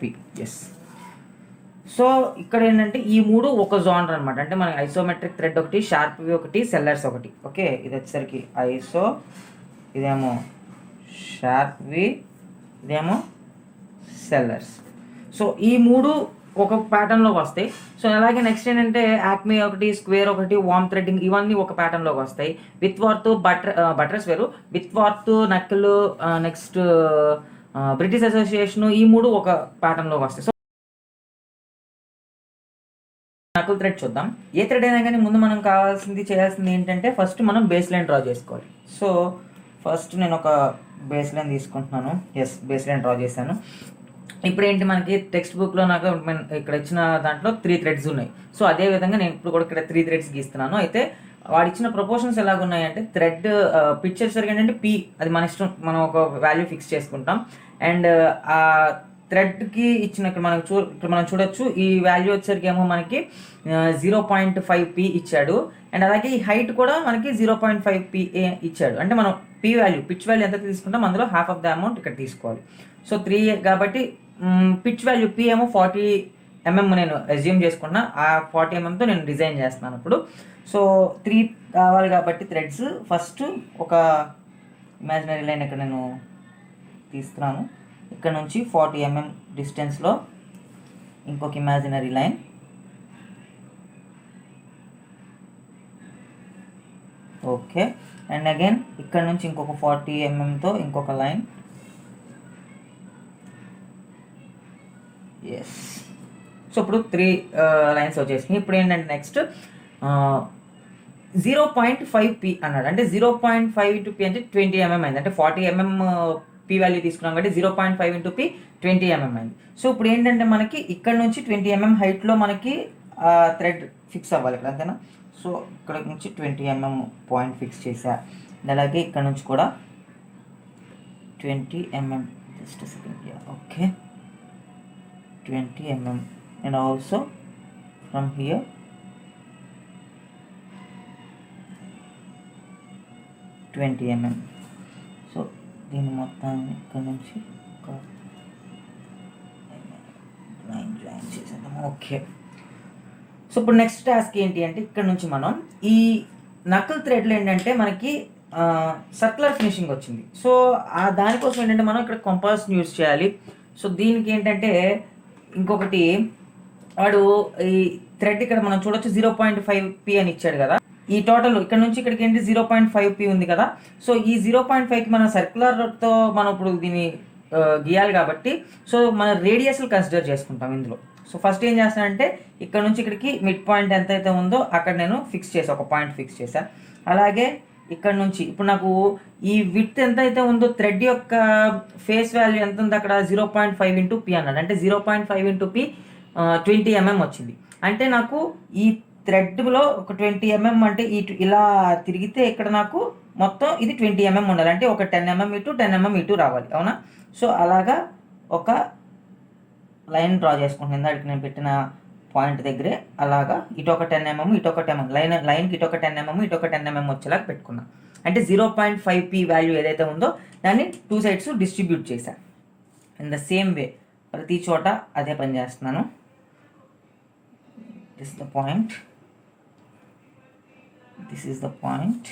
పి. ఎస్. సో ఇక్కడ ఏంటంటే ఈ 3 ఒక జోనర్ అనమాట. అంటే మనకి ఐసోమెట్రిక్ థ్రెడ్ ఒకటి, షార్ప్వి ఒకటి, సెల్లర్స్ ఒకటి. ఓకే, ఇది వచ్చేసరికి ఐసో, ఇదేమో షార్ప్వి, ఇదేమో సెల్లర్స్. సో ఈ 3 ఒక ప్యాటర్న్లోకి వస్తాయి. సో అలాగే నెక్స్ట్ ఏంటంటే యాక్మీ ఒకటి, స్క్వేర్ ఒకటి, వామ్ థ్రెడ్డింగ్, ఇవన్నీ ఒక ప్యాటర్న్లోకి వస్తాయి. విత్ వర్త్ బటర్స్ వేరు, విత్ వర్త్ నక్కలు, నెక్స్ట్ బ్రిటిష్ అసోసియేషన్, ఈ 3 ఒక ప్యాటర్న్లోకి వస్తాయి. సో నకుల్ థ్రెడ్ చూద్దాం. ఏ థ్రెడ్ అయినా కానీ ముందు మనం చేయాల్సింది ఏంటంటే ఫస్ట్ మనం బేస్ లైన్ డ్రా చేసుకోవాలి. సో ఫస్ట్ నేను ఒక బేస్ లైన్ తీసుకుంటున్నాను. ఎస్, బేస్ లైన్ డ్రా చేశాను. ఇప్పుడు ఏంటి మనకి టెక్స్ట్ బుక్లో నాకు ఇక్కడ ఇచ్చిన దాంట్లో 3 థ్రెడ్స్ ఉన్నాయి. సో అదే విధంగా నేను ఇప్పుడు కూడా ఇక్కడ 3 థ్రెడ్స్ గీస్తున్నాను. అయితే వాడు ఇచ్చిన ప్రపోర్షన్స్ ఎలాగున్నాయంటే థ్రెడ్ పిచ్ వచ్చేసరికి ఏంటంటే పి, అది మన ఇష్టం, మనం ఒక వాల్యూ ఫిక్స్ చేసుకుంటాం. అండ్ ఆ థ్రెడ్కి ఇచ్చిన ఇక్కడ మనం చూడొచ్చు ఈ వాల్యూ వచ్చేసరికి ఏమో మనకి 0.5 పి ఇచ్చాడు. అండ్ అలాగే ఈ హైట్ కూడా మనకి 0.5 పి ఇచ్చాడు. అంటే మనం పిచ్ వాల్యూ ఎంత తీసుకుంటాం అందులో హాఫ్ ఆఫ్ ద అమౌంట్ ఇక్కడ తీసుకోవాలి. సో 3 కాబట్టి పిచ్ వాల్యూ పి ఏమో 40 mm నేను అజ్యూమ్ చేసుకున్నా. ఆ 40 mmతో నేను డిజైన్ చేస్తున్నాను ఇప్పుడు. సో 3 కావాలి కాబట్టి థ్రెడ్స్ ఫస్ట్ ఒక ఇమాజినరీ లైన్ ఇక్కడ నేను తీస్తున్నాను. ఇక్కడ నుంచి 40 mm డిస్టెన్స్లో ఇంకొక imaginary line, okay. And again ఇక్కడ నుంచి ఇంకొక 40 mmతో ఇంకొక లైన్. ఎస్. సో ఇప్పుడు 3 లైన్స్ వచ్చేసినాయి. ఇప్పుడు ఏంటంటే నెక్స్ట్ 0.5p అన్నాడు. అంటే 0.5 ఇంటూ పి అంటే 20 mm అయింది. అంటే 40 mm పి వాల్యూ తీసుకున్నాం కాబట్టి 0.5 ఇంటూ పి 20 mm అయింది. సో ఇప్పుడు ఏంటంటే మనకి ఇక్కడ నుంచి 20 mm హైట్లో మనకి థ్రెడ్ ఫిక్స్ అవ్వాలి ఇక్కడ, అంతేనా? సో ఇక్కడ నుంచి 20 mm పాయింట్ ఫిక్స్ చేశా. అలాగే ఇక్కడ నుంచి కూడా 20 mm, just second, okay, 20 mm and also from here 20 mm. So దీన్ని మొత్తాన్ని ఇక్కడ నుంచి ఒక లైన్ జాయిన్ చేసేద్దాం. ఓకే, సో ఇప్పుడు నెక్స్ట్ టాస్క్ ఏంటి అంటే ఇక్కడ నుంచి మనం ఈ నకిల్ థ్రెడ్లో ఏంటంటే మనకి సర్క్యులర్ ఫినిషింగ్ వచ్చింది. సో దానికోసం ఏంటంటే మనం ఇక్కడ కంపాస్ని యూజ్ చేయాలి. సో దీనికి ఏంటంటే ఇంకొకటి వాడు ఈ థ్రెడ్ ఇక్కడ మనం చూడొచ్చు 0.5p అని ఇచ్చాడు కదా. ఈ టోటల్ ఇక్కడ నుంచి ఇక్కడికి ఏంటి 0.5p ఉంది కదా. సో ఈ 0.5కి మనం సర్క్యులర్తో మనం ఇప్పుడు దీన్ని గీయాలి కాబట్టి సో మన రేడియస్లు కన్సిడర్ చేసుకుంటాం ఇందులో. సో ఫస్ట్ ఏం చేస్తానంటే ఇక్కడ నుంచి ఇక్కడికి మిడ్ పాయింట్ ఎంతైతే ఉందో అక్కడ నేను ఫిక్స్ చేసాను, ఒక పాయింట్ ఫిక్స్ చేశాను. అలాగే ఇక్కడ నుంచి ఇప్పుడు నాకు ఈ విడ్త్ ఎంతైతే ఉందో థ్రెడ్ యొక్క ఫేస్ వాల్యూ ఎంత ఉంది అక్కడ 0.5 ఇంటూ పి అన్నాడు. అంటే 0.5 ఇంటూ పి 20 mm వచ్చింది. అంటే నాకు ఈ థ్రెడ్లో ఒక 20 mm అంటే ఇలా తిరిగితే ఇక్కడ నాకు మొత్తం ఇది 20 mm ఉండాలి. అంటే ఒక 10 mm ఇటు 10 mm ఇటు రావాలి, అవునా? సో అలాగా ఒక లైన్ డ్రా చేసుకుంటున్నాను. ఇందాక నేను పెట్టిన పాయింట్ దగ్గరే అలాగా ఇటు ఒక 10 mm ఇటు ఒక 10 mm లైన్కి ఇటు ఒక 10 mm ఇటు ఒక 10 mm వచ్చేలాగా పెట్టుకున్నాను. అంటే 0.5p వాల్యూ ఏదైతే ఉందో దాన్ని 2 సైడ్స్ డిస్ట్రిబ్యూట్ చేశాను. ఇన్ ద సేమ్ వే ప్రతి చోట అదే పని చేస్తున్నాను. This the point, this is the point.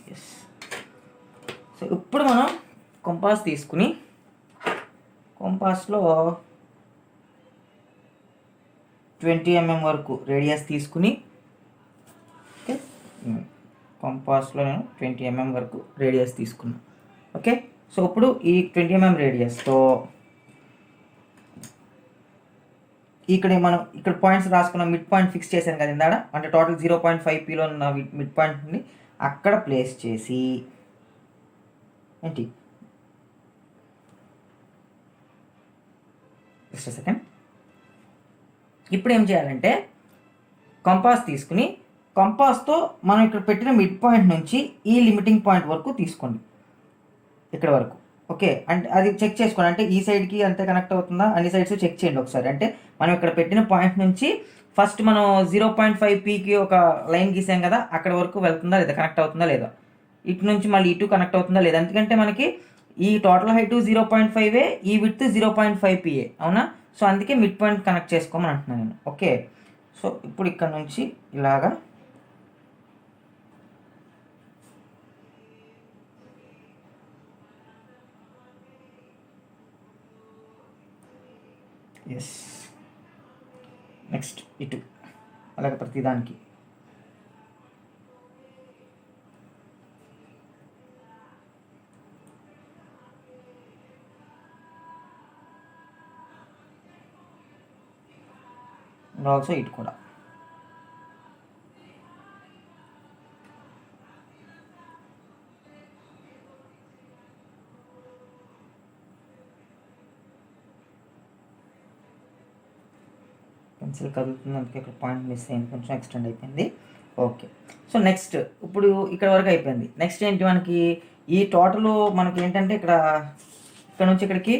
Yes. So ఇప్పుడు మనం కంపాస్ తీసుకుని కంపాస్లో 20 mm వరకు రేడియస్ తీసుకుని, ఓకే, కంపాస్లో నేను 20 mm వరకు రేడియస్ తీసుకున్నాను. ఓకే, సో ఇప్పుడు ఈ 20 mm రేడియస్తో ఇక్కడ మనం ఇక్కడ పాయింట్స్ రాసుకున్న మిడ్ పాయింట్ ఫిక్స్ చేశాను కదా ఇందాడ. అంటే టోటల్ 0.5pలో ఉన్న మిడ్ పాయింట్ని అక్కడ ప్లేస్ చేసి ఏంటి జస్ట్ సెకండ్. ఇప్పుడు ఏం చేయాలంటే కంపాస్ తీసుకుని కంపాస్తో మనం ఇక్కడ పెట్టిన మిడ్ పాయింట్ నుంచి ఈ లిమిటింగ్ పాయింట్ వరకు తీసుకోండి, ఇక్కడ వరకు. ఓకే, అంటే అది చెక్ చేసుకోండి. అంటే ఈ సైడ్కి అంతే కనెక్ట్ అవుతుందా, అన్ని సైడ్స్ చెక్ చేయండి ఒకసారి. అంటే మనం ఇక్కడ పెట్టిన పాయింట్ నుంచి ఫస్ట్ మనం 0.5pకి ఒక లైన్ గీసాం కదా, అక్కడ వరకు వెళ్తుందా లేదా, కనెక్ట్ అవుతుందా లేదా, ఇటు నుంచి మళ్ళీ ఇటు కనెక్ట్ అవుతుందా లేదా. ఎందుకంటే మనకి ఈ టోటల్ హైట్ 0.5 ఈ విడ్త్ 0.5pa, అవునా? సో అందుకే మిడ్ పాయింట్ కనెక్ట్ చేసుకోమని అంటున్నాను నేను. ఓకే, సో ఇప్పుడు ఇక్కడ నుంచి ఇలాగా ఎస్, నెక్స్ట్ ఇటు అలాగే ప్రతిదానికి. అండ్ ఆల్సో ఇటు కూడా. పెన్సిల్ కదులుతుంది, అందుకే ఇక్కడ పాయింట్ మిస్ అయింది, కొంచెం ఎక్స్టెండ్ అయిపోయింది. ఓకే, సో నెక్స్ట్ ఇప్పుడు ఇక్కడ వరకు అయిపోయింది. నెక్స్ట్ ఏంటి మనకి ఈ టోటల్ మనకి ఏంటంటే ఇక్కడ నుంచి ఇక్కడికి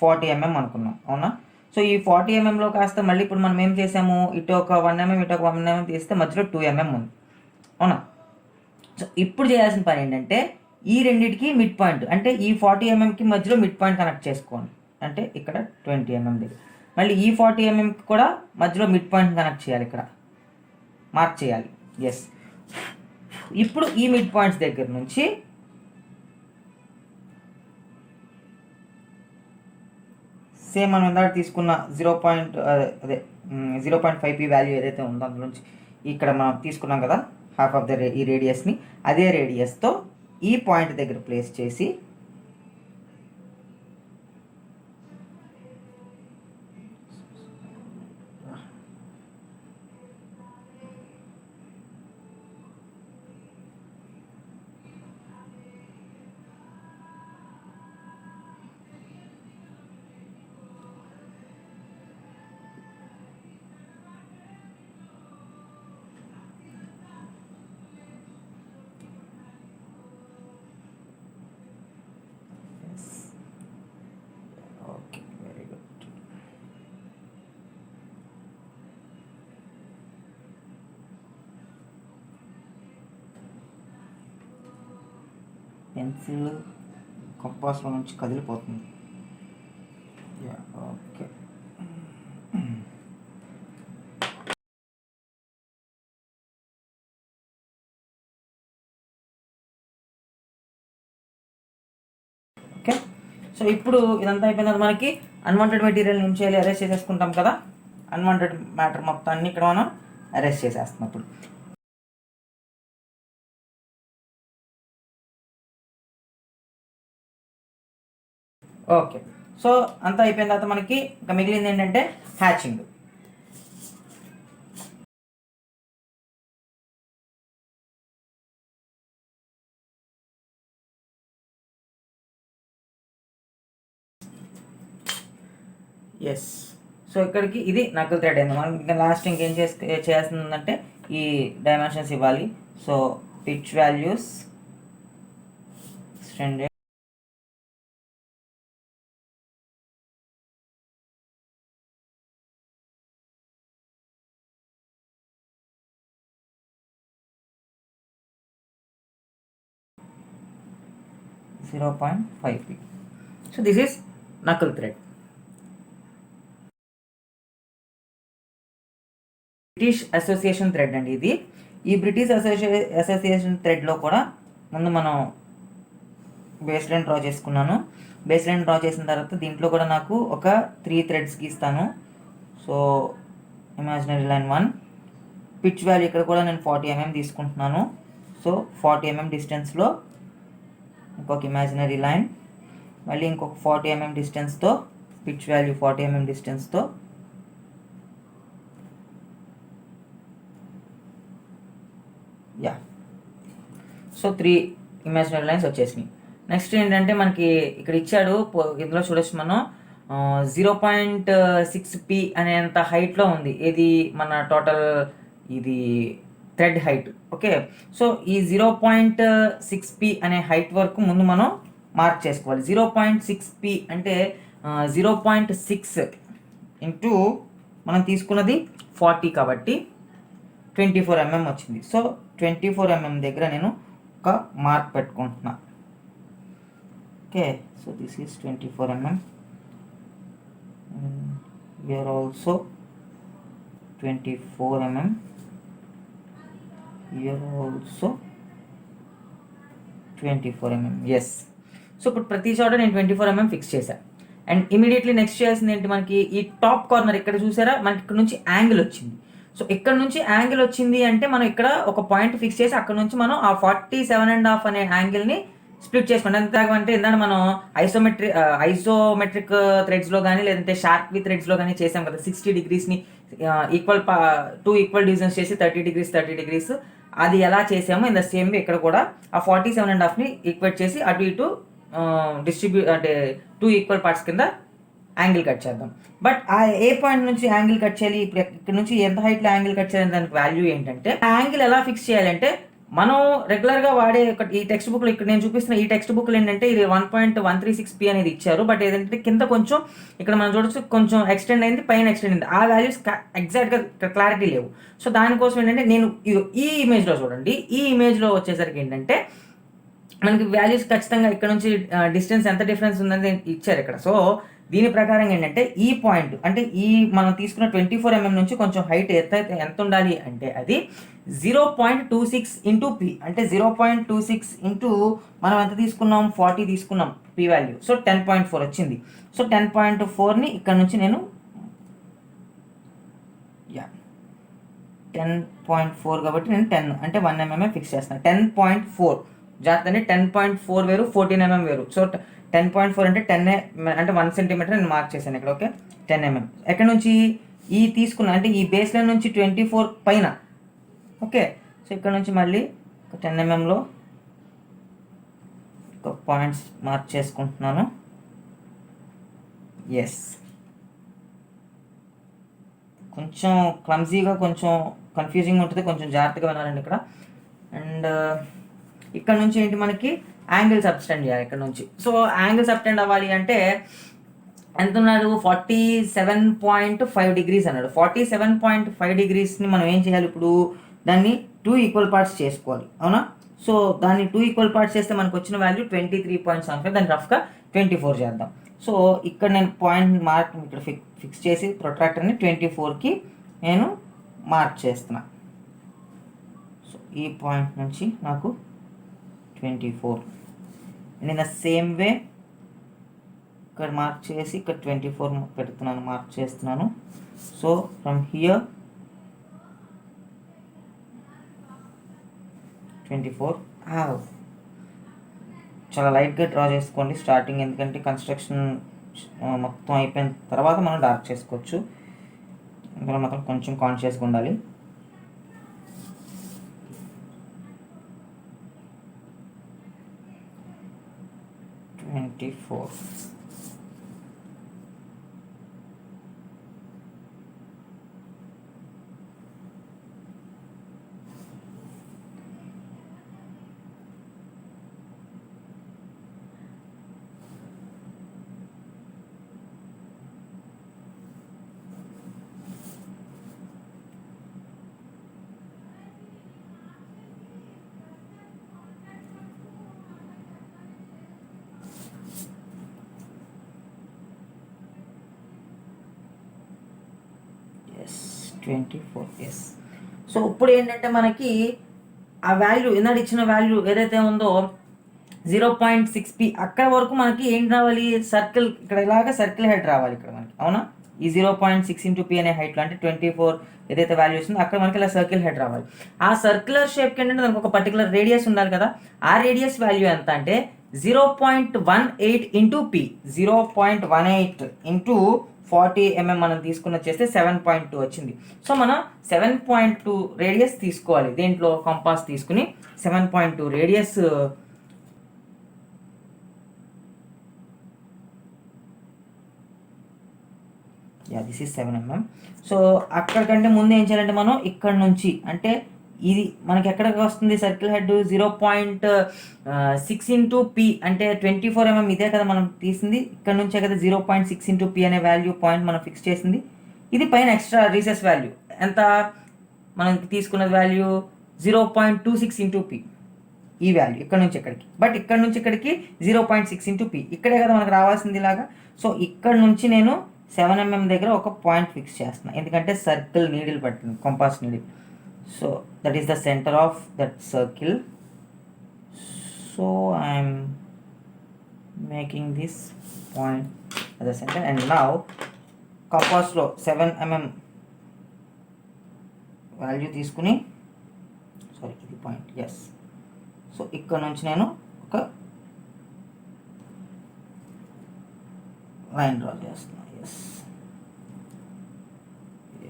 40 mm అనుకున్నాం, అవునా? సో ఈ 40 mmలో కాస్త మళ్ళీ ఇప్పుడు మనం ఏం చేసాము, ఇటు ఒక 1 mm ఇటు ఒక 1 mm తీస్తే మధ్యలో 2 mm ఉంది, అవునా? సో ఇప్పుడు చేయాల్సిన పని ఏంటంటే ఈ రెండింటికి మిడ్ పాయింట్, అంటే ఈ 40 mmకి మధ్యలో మిడ్ పాయింట్ కనెక్ట్ చేసుకోండి. అంటే ఇక్కడ 20 mm దగ్గర, మళ్ళీ ఈ 40 mmకి కూడా మధ్యలో మిడ్ పాయింట్ కనెక్ట్ చేయాలి, ఇక్కడ మార్క్ చేయాలి. ఎస్, ఇప్పుడు ఈ మిడ్ పాయింట్స్ దగ్గర నుంచి సేమ్ మనం ఇందాక తీసుకున్న 0.5p వాల్యూ ఏదైతే ఉందో అందులో నుంచి ఇక్కడ మనం తీసుకున్నాం కదా హాఫ్ ఆఫ్ ద ఈ రేడియస్ని, అదే రేడియస్తో ఈ పాయింట్ దగ్గర ప్లేస్ చేసి పెన్సిల్ కంపాస్లో నుంచి కదిలిపోతుంది. ఓకే. ఓకే, సో ఇప్పుడు ఇదంతా అయిపోయిన తర్వాత మనకి అన్వాంటెడ్ మెటీరియల్ నుంచి వెళ్ళి అరెస్ట్ చేసేసుకుంటాం కదా. అన్వాంటెడ్ మ్యాటర్ మొత్తాన్ని ఇక్కడ మనం అరెస్ట్ చేసేస్తున్నాం ఇప్పుడు. ఓకే, సో అంతా అయిపోయిన తర్వాత మనకి ఇంకా మిగిలింది ఏంటంటే హ్యాచింగ్. ఎస్, సో ఇక్కడికి ఇది నకల్ థ్రెడ్ అయింది. మనం ఇంకా లాస్ట్ ఇంకేం చేయాల్సిందంటే ఈ డైమెన్షన్స్ ఇవ్వాలి. So pitch values standard 0.5p. So this is knuckle thread. British association thread అండి ఇది. ఈ బ్రిటిష్ అసోసియేషన్ థ్రెడ్లో కూడా ముందు మనం బేస్ లైన్ డ్రా చేసుకున్నాను. బేస్ లైన్ డ్రా చేసిన తర్వాత దీంట్లో కూడా నాకు ఒక 3 థ్రెడ్స్ గీస్తాను. So imaginary line 1, pitch value ఇక్కడ కూడా నేను 40 mm తీసుకుంటున్నాను. సో 40 mm డిస్టెన్స్లో ఇంకొక ఇమాజినరీ లైన్, మళ్ళీ ఇంకొక 40 mm డిస్టెన్స్తో పిచ్ వాల్యూ 40 mm డిస్టెన్స్తో సో 3 ఇమాజినరీ లైన్స్ వచ్చేసినాయి. నెక్స్ట్ ఏంటంటే మనకి ఇక్కడ ఇచ్చాడు, ఇందులో చూడొచ్చు మనం 0.6p అనేంత హైట్లో ఉంది. ఇది మన టోటల్ ఇది థ్రెడ్ హైట్. ఓకే, సో ఈ 0.6p అనే హైట్ వరకు ముందు మనం మార్క్ చేసుకోవాలి. 0.6p అంటే 0.6 ఇంటూ మనం తీసుకున్నది 40 కాబట్టి 24 mm వచ్చింది. సో 24 mm దగ్గర నేను ఒక మార్క్ పెట్టుకుంటున్నా. Okay, so this is 24 mm. Here also 24 mm. Here also 24 mm. Yes, so ఇప్పుడు ప్రతి చోట నేను 24 mm ఫిక్స్ చేశాను. అండ్ ఇమీడియట్లీ నెక్స్ట్ చేయాల్సింది ఏంటి, మనకి ఈ టాప్ కార్నర్ ఇక్కడ చూసారా, మనకి ఇక్కడ నుంచి యాంగిల్ వచ్చింది. సో ఇక్కడ నుంచి యాంగిల్ వచ్చింది అంటే మనం ఇక్కడ ఒక పాయింట్ ఫిక్స్ చేసి అక్కడ నుంచి మనం ఆ 47.5 అనే యాంగిల్ని స్ప్లిట్ చేసుకుంటాం. ఎంతకంటే ఏంటంటే మనం ఐసోమెట్రిక్ థ్రెడ్స్లో కానీ లేదంటే షార్పీ థ్రెడ్స్లో కానీ చేసాం కదా, 60 degreesని ఈక్వల్ 2 ఈక్వల్ డివిజన్స్ చేసి 30 degrees అది ఎలా చేసామో ఇన్ ద సేమ్ వే ఇక్కడ కూడా ఆ 47.5ని ఈక్వేట్ చేసి అటు ఇటు అంటే 2 ఈక్వల్ పార్ట్స్ కింద యాంగిల్ కట్ చేద్దాం. బట్ ఆ ఏ పాయింట్ నుంచి యాంగిల్ కట్ చేయాలి, ఇప్పుడు ఇక్కడ నుంచి ఎంత హైట్లో యాంగిల్ కట్ చేయాలి దానికి వాల్యూ ఏంటంటే, ఆ యాంగిల్ ఎలా ఫిక్స్ చేయాలంటే మనం రెగ్యులర్గా వాడే ఈ టెక్స్ట్ బుక్లో ఇక్కడ నేను చూపిస్తున్న ఈ టెక్స్ట్ బుక్లో ఏంటంటే ఇది 1.136p అనేది ఇచ్చారు. బట్ ఏదంటే కింద కొంచెం ఇక్కడ మనం చూడొచ్చు కొంచెం ఎక్స్టెండ్ అయింది, పైన ఎక్స్టెండ్ అయింది. ఆ వాల్యూస్ ఎగ్జాక్ట్గా క్లారిటీ లేవు. సో దానికోసం ఏంటంటే నేను ఈ ఇమేజ్లో చూడండి, ఈ ఇమేజ్లో వచ్చేసరికి ఏంటంటే మనకి వాల్యూస్ ఖచ్చితంగా ఇక్కడ నుంచి డిస్టెన్స్ ఎంత డిఫరెన్స్ ఉందని ఇచ్చారు ఇక్కడ. సో దీని ప్రకారం ఏంటంటే ఈ పాయింట్ అంటే ఈ మనం తీసుకున్న 24 mm నుంచి కొంచెం హైట్ ఎంత ఉండాలి అంటే అది 0.26 ఇంటూ p అంటే 0.26 ఇంటూ మనం ఎంత తీసుకున్నాం, 40 తీసుకున్నాం p వాల్యూ. సో 10.4 వచ్చింది. సో 10.4ని ఇక్కడ నుంచి నేను 10.4 కాబట్టి నేను 10 అంటే 1 mm ఫిక్స్ చేస్తాను. 10.4 జాగ్రత్త, 10.4 వేరు 14 mm వేరు. సో 10.4 అంటే 10 అంటే 1 cm నేను మార్క్ చేశాను ఇక్కడ. ఓకే, 10 mm ఎక్కడ నుంచి ఈ తీసుకున్నా అంటే ఈ బేస్ లైన్ నుంచి 24 పైన. ఓకే, సో ఇక్కడ నుంచి మళ్ళీ 10 mmలో ఒక పాయింట్స్ మార్క్ చేసుకుంటున్నాను. ఎస్, కొంచెం క్లమ్జీగా కొంచెం కన్ఫ్యూజింగ్ ఉంటుంది, కొంచెం జాగ్రత్తగా వినాలండి ఇక్కడ. అండ్ ఇక్కడ నుంచి ఏంటి మనకి యాంగిల్ సబ్స్టెండ్ చేయాలి ఇక్కడ నుంచి. సో యాంగిల్ సబ్స్టెండ్ అవ్వాలి అంటే ఎంత ఉన్నాడు, 47.5 degrees అన్నాడు. 47.5 degreesని మనం ఏం చేయాలి, ఇప్పుడు దాన్ని 2 ఈక్వల్ పార్ట్స్ చేసుకోవాలి. అవునా? సో దాన్ని 2 ఈక్వల్ పార్ట్స్ చేస్తే మనకు వచ్చిన వాల్యూ 23.75. దాన్ని రఫ్గా 24 చేద్దాం. సో ఇక్కడ నేను పాయింట్ మార్క్ ఇక్కడ ఫిక్స్ చేసి ప్రొట్రాక్టర్ని 24కి నేను మార్క్ చేస్తున్నా. సో ఈ పాయింట్ నుంచి నాకు 24 and in the same way ఇక్కడ మార్క్ చేసి ఇక్కడ 24 పెడుతున్నాను, మార్క్ చేస్తున్నాను. సో ఫ్రమ్ హియర్ 24 చాలా లైట్గా డ్రా చేసుకోండి స్టార్టింగ్, ఎందుకంటే కన్స్ట్రక్షన్ మొత్తం అయిపోయిన తర్వాత మనం డార్క్ చేసుకోవచ్చు. ఇందులో మాత్రం కొంచెం కాన్షియస్గా ఉండాలి. Yes 24 yes. సో ఇప్పుడు ఏంటంటే మనకి ఆ వాల్యూ ఇందాక ఇచ్చిన వాల్యూ ఏదైతే ఉందో 0.6p అక్కడ వరకు మనకి ఏం రావాలి, సర్కిల్ ఇక్కడ ఇలాగ సర్కిల్ హెడ్ రావాలి ఇక్కడ మనకి, అవునా? ఈ 0.6 into p అనే హైట్లో అంటే 24 ఏదైతే వాల్యూ వస్తుందో అక్కడ మనకి ఇలా సర్కిల్ హెడ్ రావాలి. ఆ సర్క్యులర్ షేప్కి ఏంటంటే దానికి ఒక పర్టికులర్ రేడియస్ ఉండాలి కదా. ఆ రేడియస్ వాల్యూ ఎంత అంటే 0.18 into p, 0.18 into 40 mm మనం తీసుకున్న చేస్తే 7.2 వచ్చింది. సో మనం 7.2 రేడియస్ తీసుకోవాలి. దీంట్లో కంపాస్ తీసుకుని 7.2 radius this is 7 mm. So అక్కడికంటే ముందు ఏం చేయాలంటే మనం ఇక్కడ నుంచి అంటే ఇది మనకి ఎక్కడికి వస్తుంది సర్కిల్ హెడ్ 0.6 into p అంటే 24 mm ఇదే కదా మనం తీసింది. ఇక్కడ నుంచే కదా 0.6 into p అనే వాల్యూ పాయింట్ మనం ఫిక్స్ చేసింది. ఇది పైన ఎక్స్ట్రా రీసెస్ వాల్యూ ఎంత మనం తీసుకున్న వాల్యూ 0.26 into p ఈ వాల్యూ ఇక్కడ నుంచి ఇక్కడికి. బట్ ఇక్కడ నుంచి ఇక్కడికి 0.6 into p ఇక్కడే కదా మనకు రావాల్సింది ఇలాగా. సో ఇక్కడ నుంచి నేను 7 mm దగ్గర ఒక పాయింట్ ఫిక్స్ చేస్తున్నా, ఎందుకంటే సర్కిల్ నీడిల్ పట్టింది, compass needle. So that is the centre of that circle. So I'm making this point as a center and now కంపాస్లో 7 mm value తీసుకుని ఇది పాయింట్ ఎస్. సో ఇక్కడ నుంచి నేను ఒక లైన్ డ్రా చేస్తున్నా.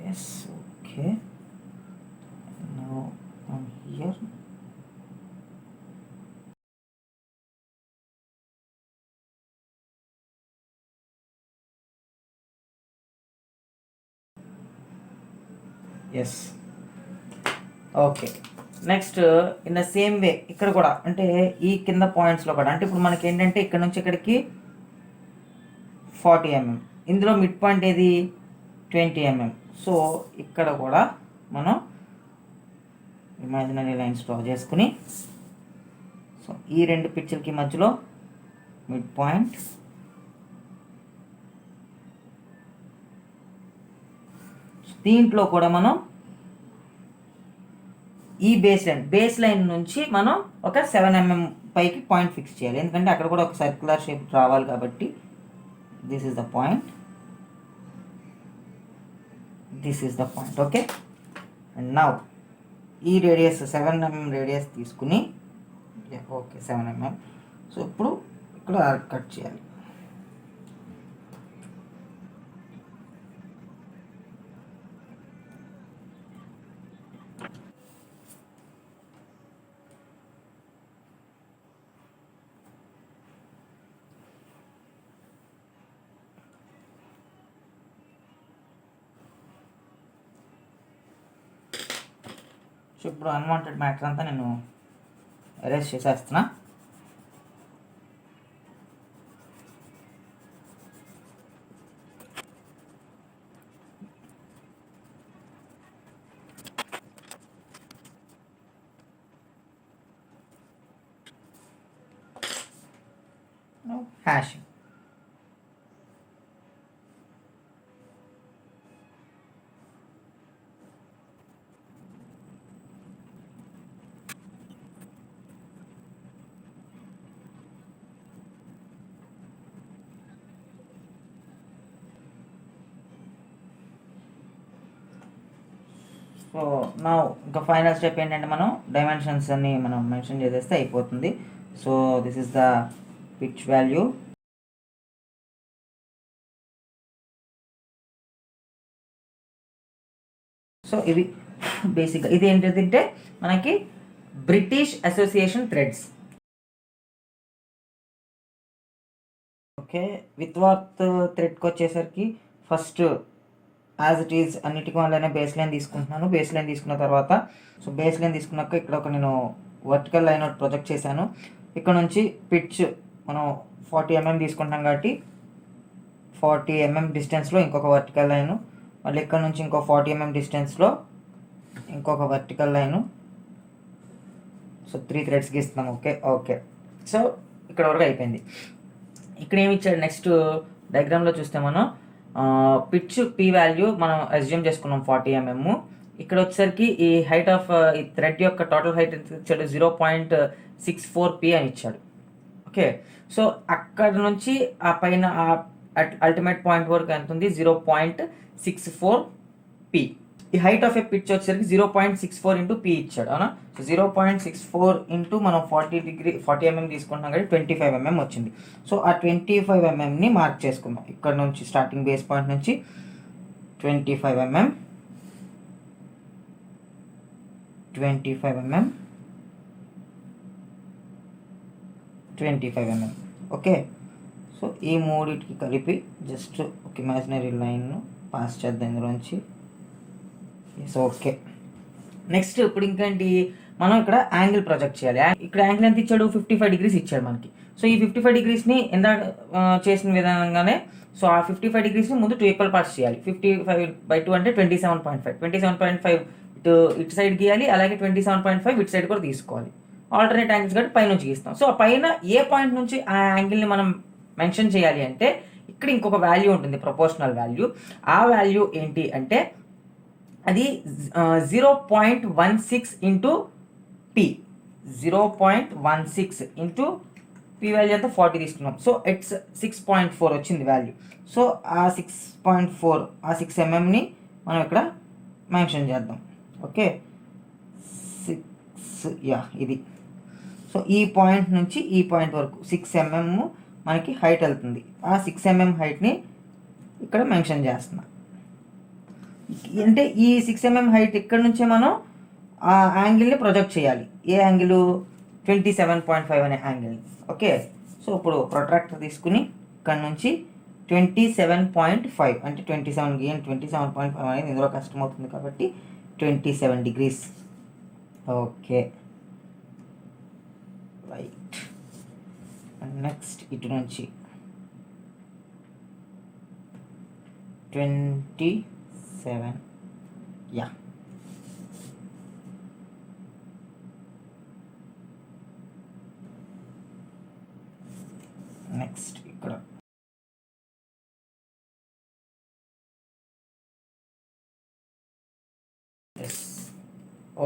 Yes, okay. Now on here. Yes. Okay. Next in the same way ఇక్కడ కూడా అంటే ఈ కింద పాయింట్స్లో కూడా అంటే ఇప్పుడు మనకి ఏంటంటే ఇక్కడ నుంచి ఇక్కడికి 40 mm, ఇందులో మిడ్ పాయింట్ ఏది 20 mm. సో ఇక్కడ కూడా మనం ఇమాజినరీ లైన్స్ డ్రా చేసుకుని సో ఈ రెండు పిక్చర్కి మధ్యలో మిడ్ పాయింట్, దీంట్లో కూడా మనం ఈ బేస్ లైన్ నుంచి మనం ఒక 7 mm పైకి పాయింట్ ఫిక్స్ చేయాలి, ఎందుకంటే అక్కడ కూడా ఒక సర్క్యులర్ షేప్ రావాలి కాబట్టి. This is the point, this is the point. Okay, and now ఈ రేడియస్ 7 mm రేడియస్ తీసుకుని ఓకే 7 mm. సో ఇప్పుడు ఇక్కడ కట్ చేయాలి. సో ఇప్పుడు అన్వాంటెడ్ మ్యాటర్ అంతా నేను ఎరేజ్ చేసేస్తున్నా. హ్యాష్. సో నా ఇంకా ఫైనల్ స్టెప్ ఏంటంటే మనం డైమెన్షన్స్ అన్ని మనం మెన్షన్ చేసేస్తే అయిపోతుంది. So this is the pitch value. So ఇవి బేసిక్గా ఇది ఏంటంటే మనకి British Association threads. Okay, Whitworth థ్రెడ్కి వచ్చేసరికి ఫస్ట్ యాజ్ ఇట్ ఈజ్ అన్నిటికీ వల్లనే బేస్ లైన్ తీసుకుంటున్నాను. బేస్ లైన్ తీసుకున్న తర్వాత సో బేస్ లైన్ తీసుకున్నాక ఇక్కడ ఒక నేను వర్టికల్ లైన్ ఒకటి ప్రొజెక్ట్ చేశాను. ఇక్కడ నుంచి పిచ్ మనం 40 mm తీసుకుంటాం కాబట్టి 40 mm డిస్టెన్స్లో ఇంకొక వర్టికల్ లైను, మళ్ళీ ఇక్కడ నుంచి ఇంకో 40 mm డిస్టెన్స్లో ఇంకొక వర్టికల్ లైను. సో 3 థ్రెడ్స్ గీస్తున్నాం. ఓకే సో ఇక్కడ వరకు అయిపోయింది. ఇక్కడ ఏమి ఇచ్చాడు నెక్స్ట్ డయాగ్రామ్లో చూస్తే మనం పిచ్ పి వాల్యూ మనం అజ్యూమ్ చేసుకున్నాం 40 mm. ఇక్కడ వచ్చేసరికి ఈ హైట్ ఆఫ్ ఈ థ్రెడ్ యొక్క టోటల్ హైట్ ఇచ్చాడు 0.64 p అని ఇచ్చాడు. ఓకే, సో అక్కడ నుంచి ఆ పైన అల్టిమేట్ పాయింట్ వరకు ఎంత ఉంది 0.64 p. ఈ హైట్ ఆఫ్ ఏ పిచ్ వచ్చేసరికి 0.64 ఇంటూ పి ఇచ్చాడు, అవునా. సో 0.64 ఇంటూ మనం 40 mm తీసుకుంటున్నాం కాబట్టి 25 mm వచ్చింది. సో ఆ 25 mmని మార్క్ చేసుకుందాం. ఇక్కడ నుంచి స్టార్టింగ్ బేస్ పాయింట్ నుంచి 25 mm, 25 mm, 25 mm. Okay, so ఈ మూడింటికి కలిపి జస్ట్ ఒక ఇమాజినరీ లైన్ను పాస్ చేద్దాం ఇందులోంచి. సో ఓకే, నెక్స్ట్ ఇప్పుడు ఇంకేంటి మనం ఇక్కడ యాంగిల్ ప్రొజెక్ట్ చేయాలి. ఇక్కడ యాంగిల్ ఎంత ఇచ్చాడు 55 degrees ఇచ్చాడు మనకి. సో ఈ 55 degreesని ఎంత చేసిన విధంగానే సో ఆ 55 degreesని ముందు 2 ఈక్వల్ పార్ట్స్ చేయాలి. 55/2 అంటే 27.5. 27.5 ఇటు సైడ్ గీయాలి, అలాగే 27.5 ఇటు సైడ్ కూడా తీసుకోవాలి. ఆల్టర్నేట్ యాంగిల్స్ కాబట్టి పైనుంచి గీస్తాం. సో ఆ పైన ఏ పాయింట్ నుంచి ఆ యాంగిల్ని మనం మెన్షన్ చేయాలి అంటే ఇక్కడ ఇంకొక వాల్యూ ఉంటుంది, ప్రపోర్షనల్ వాల్యూ. ఆ వాల్యూ ఏంటి అంటే అది 0.16 into P. 0.16 into P value అంతా 40 తీసుకున్నాం. సో ఇట్స్ 6.4 వచ్చింది వాల్యూ. సో ఆ 6.4 ఆ 6 mmని మనం ఇక్కడ మెన్షన్ చేద్దాం. ఓకే, 6 ఇది. సో ఈ పాయింట్ నుంచి ఈ పాయింట్ వరకు 6 mm మనకి హైట్ వెళ్తుంది. ఆ 6 mm హైట్ని ఇక్కడ మెన్షన్ చేస్తున్నా. అంటే ఈ 6 mm హైట్ ఇక్కడ నుంచే మనం ఆ యాంగిల్ని ప్రొజెక్ట్ చేయాలి. ఏ యాంగిల్ 27.5 అనే యాంగిల్ని. ఓకే, సో ఇప్పుడు ప్రొట్రాక్టర్ తీసుకుని ఇక్కడ నుంచి 27.5 అంటే 27 గీయండి. 27.5 అనేది ఇందులో కష్టమవుతుంది కాబట్టి 27 degrees. ఓకే రైట్, నెక్స్ట్ ఇటు నుంచి 27 నెక్స్ట్ ఇక్కడ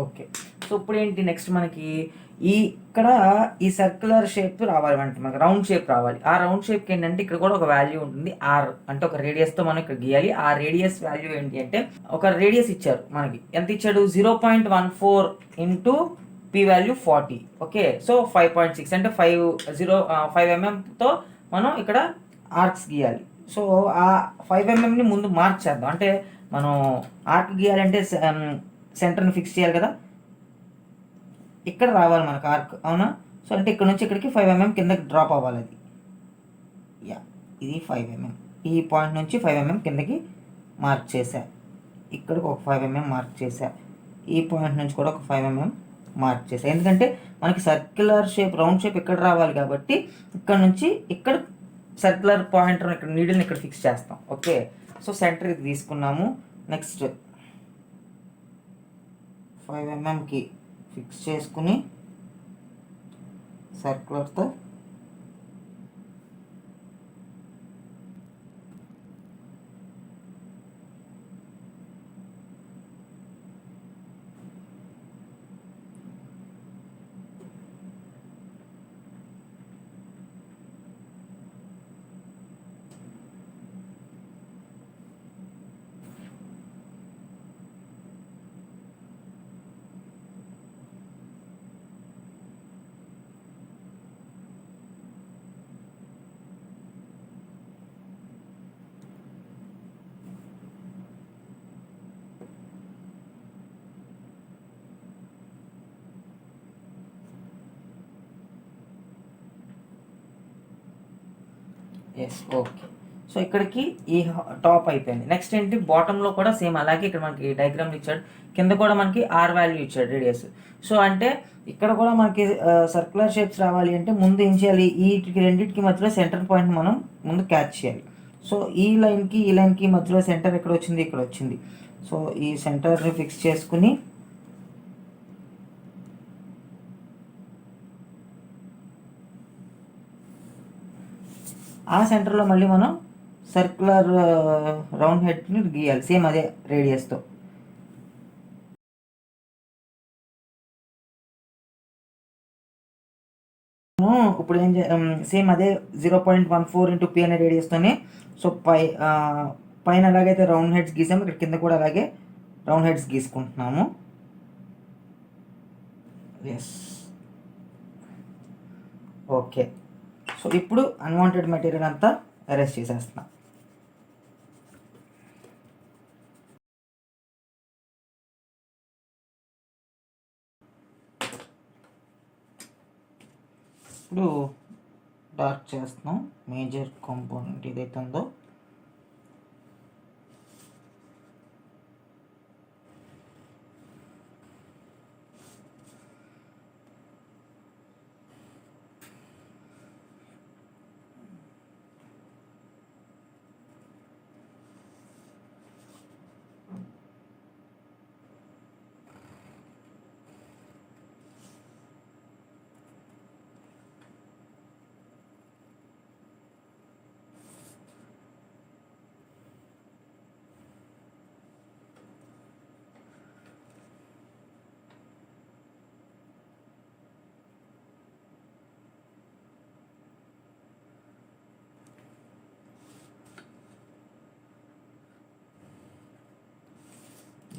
ఓకే. సో ఇప్పుడు ఏంటి నెక్స్ట్ మనకి ఇక్కడ ఈ సర్క్యులర్ షేప్ రావాలి, అంటే మనకి రౌండ్ షేప్ రావాలి. ఆ రౌండ్ షేప్కి ఏంటంటే ఇక్కడ కూడా ఒక వాల్యూ ఉంటుంది ఆర్, అంటే ఒక రేడియస్తో మనం ఇక్కడ గీయాలి. ఆ రేడియస్ వాల్యూ ఏంటి అంటే ఒక రేడియస్ ఇచ్చారు మనకి. ఎంత ఇచ్చాడు 0.14 into P value 40. Okay, so 5.6 అంటే 5 mmతో మనం ఇక్కడ ఆర్క్స్ గీయాలి. సో ఆ 5 mmని ముందు మార్క్ చేద్దాం. అంటే మనం ఆర్క్ గీయాలంటే సెంటర్ని ఫిక్స్ చేయాలి కదా, ఇక్కడ రావాలి మనకు ఆర్క్, అవునా. సో అంటే ఇక్కడ నుంచి ఇక్కడికి 5 mm కిందకి డ్రాప్ అవ్వాలి. అది ఇది 5 mm. ఈ పాయింట్ నుంచి 5 mm కిందకి మార్క్ చేశా. ఇక్కడికి ఒక 5 mm మార్క్ చేశా. ఈ పాయింట్ నుంచి కూడా ఒక 5 mm మార్క్ చేశా. ఎందుకంటే మనకి సర్క్యులర్ షేప్ రౌండ్ షేప్ ఇక్కడ రావాలి కాబట్టి ఇక్కడ నుంచి ఇక్కడ సర్క్యులర్ పాయింటర్ ఇక్కడ నీడిల్ని ఇక్కడ ఫిక్స్ చేస్తాం. ఓకే, సో సెంటర్ ఇది తీసుకున్నాము. నెక్స్ట్ 5 mmకి ఫిక్స్ చేసుకుని సర్క్యులర్తో ఎస్, ఓకే. సో ఇక్కడికి ఈ టాప్ అయిపోయింది. నెక్స్ట్ ఏంటి, బాటంలో కూడా సేమ్ అలాగే ఇక్కడ మనకి డయాగ్రామ్ ఇచ్చాడు, కింద కూడా మనకి ఆర్ వాల్యూ ఇచ్చాడు రేడియస్. సో అంటే ఇక్కడ కూడా మనకి సర్క్యులర్ షేప్స్ రావాలి అంటే ముందు ఏం చేయాలి, వీటికి రెండింటికి మధ్యలో సెంటర్ పాయింట్ మనం ముందు క్యాచ్ చేయాలి. సో ఈ లైన్కి మధ్యలో సెంటర్ ఎక్కడ వచ్చింది, ఇక్కడ వచ్చింది. సో ఈ సెంటర్ని ఫిక్స్ చేసుకుని ఆ సెంటర్లో మళ్ళీ మనం సర్క్యులర్ రౌండ్ హెడ్ని గీయాలి సేమ్ అదే రేడియస్తో. ఇప్పుడు ఏం సేమ్ అదే 0.14 ఇంటూ పి అనే రేడియస్తోనే. సో పైన ఎలాగైతే రౌండ్ హెడ్స్ గీసాము, ఇక్కడ కింద కూడా అలాగే రౌండ్ హెడ్స్ గీసుకుంటున్నాము. Yes, okay. సో ఇప్పుడు అన్వాంటెడ్ మెటీరియల్ అంతా అరెస్ట్ చేసేస్తున్నాం. ఇప్పుడు డార్క్ చేస్తున్నాం మేజర్ కాంపోనెంట్ ఏదైతే ఉందో.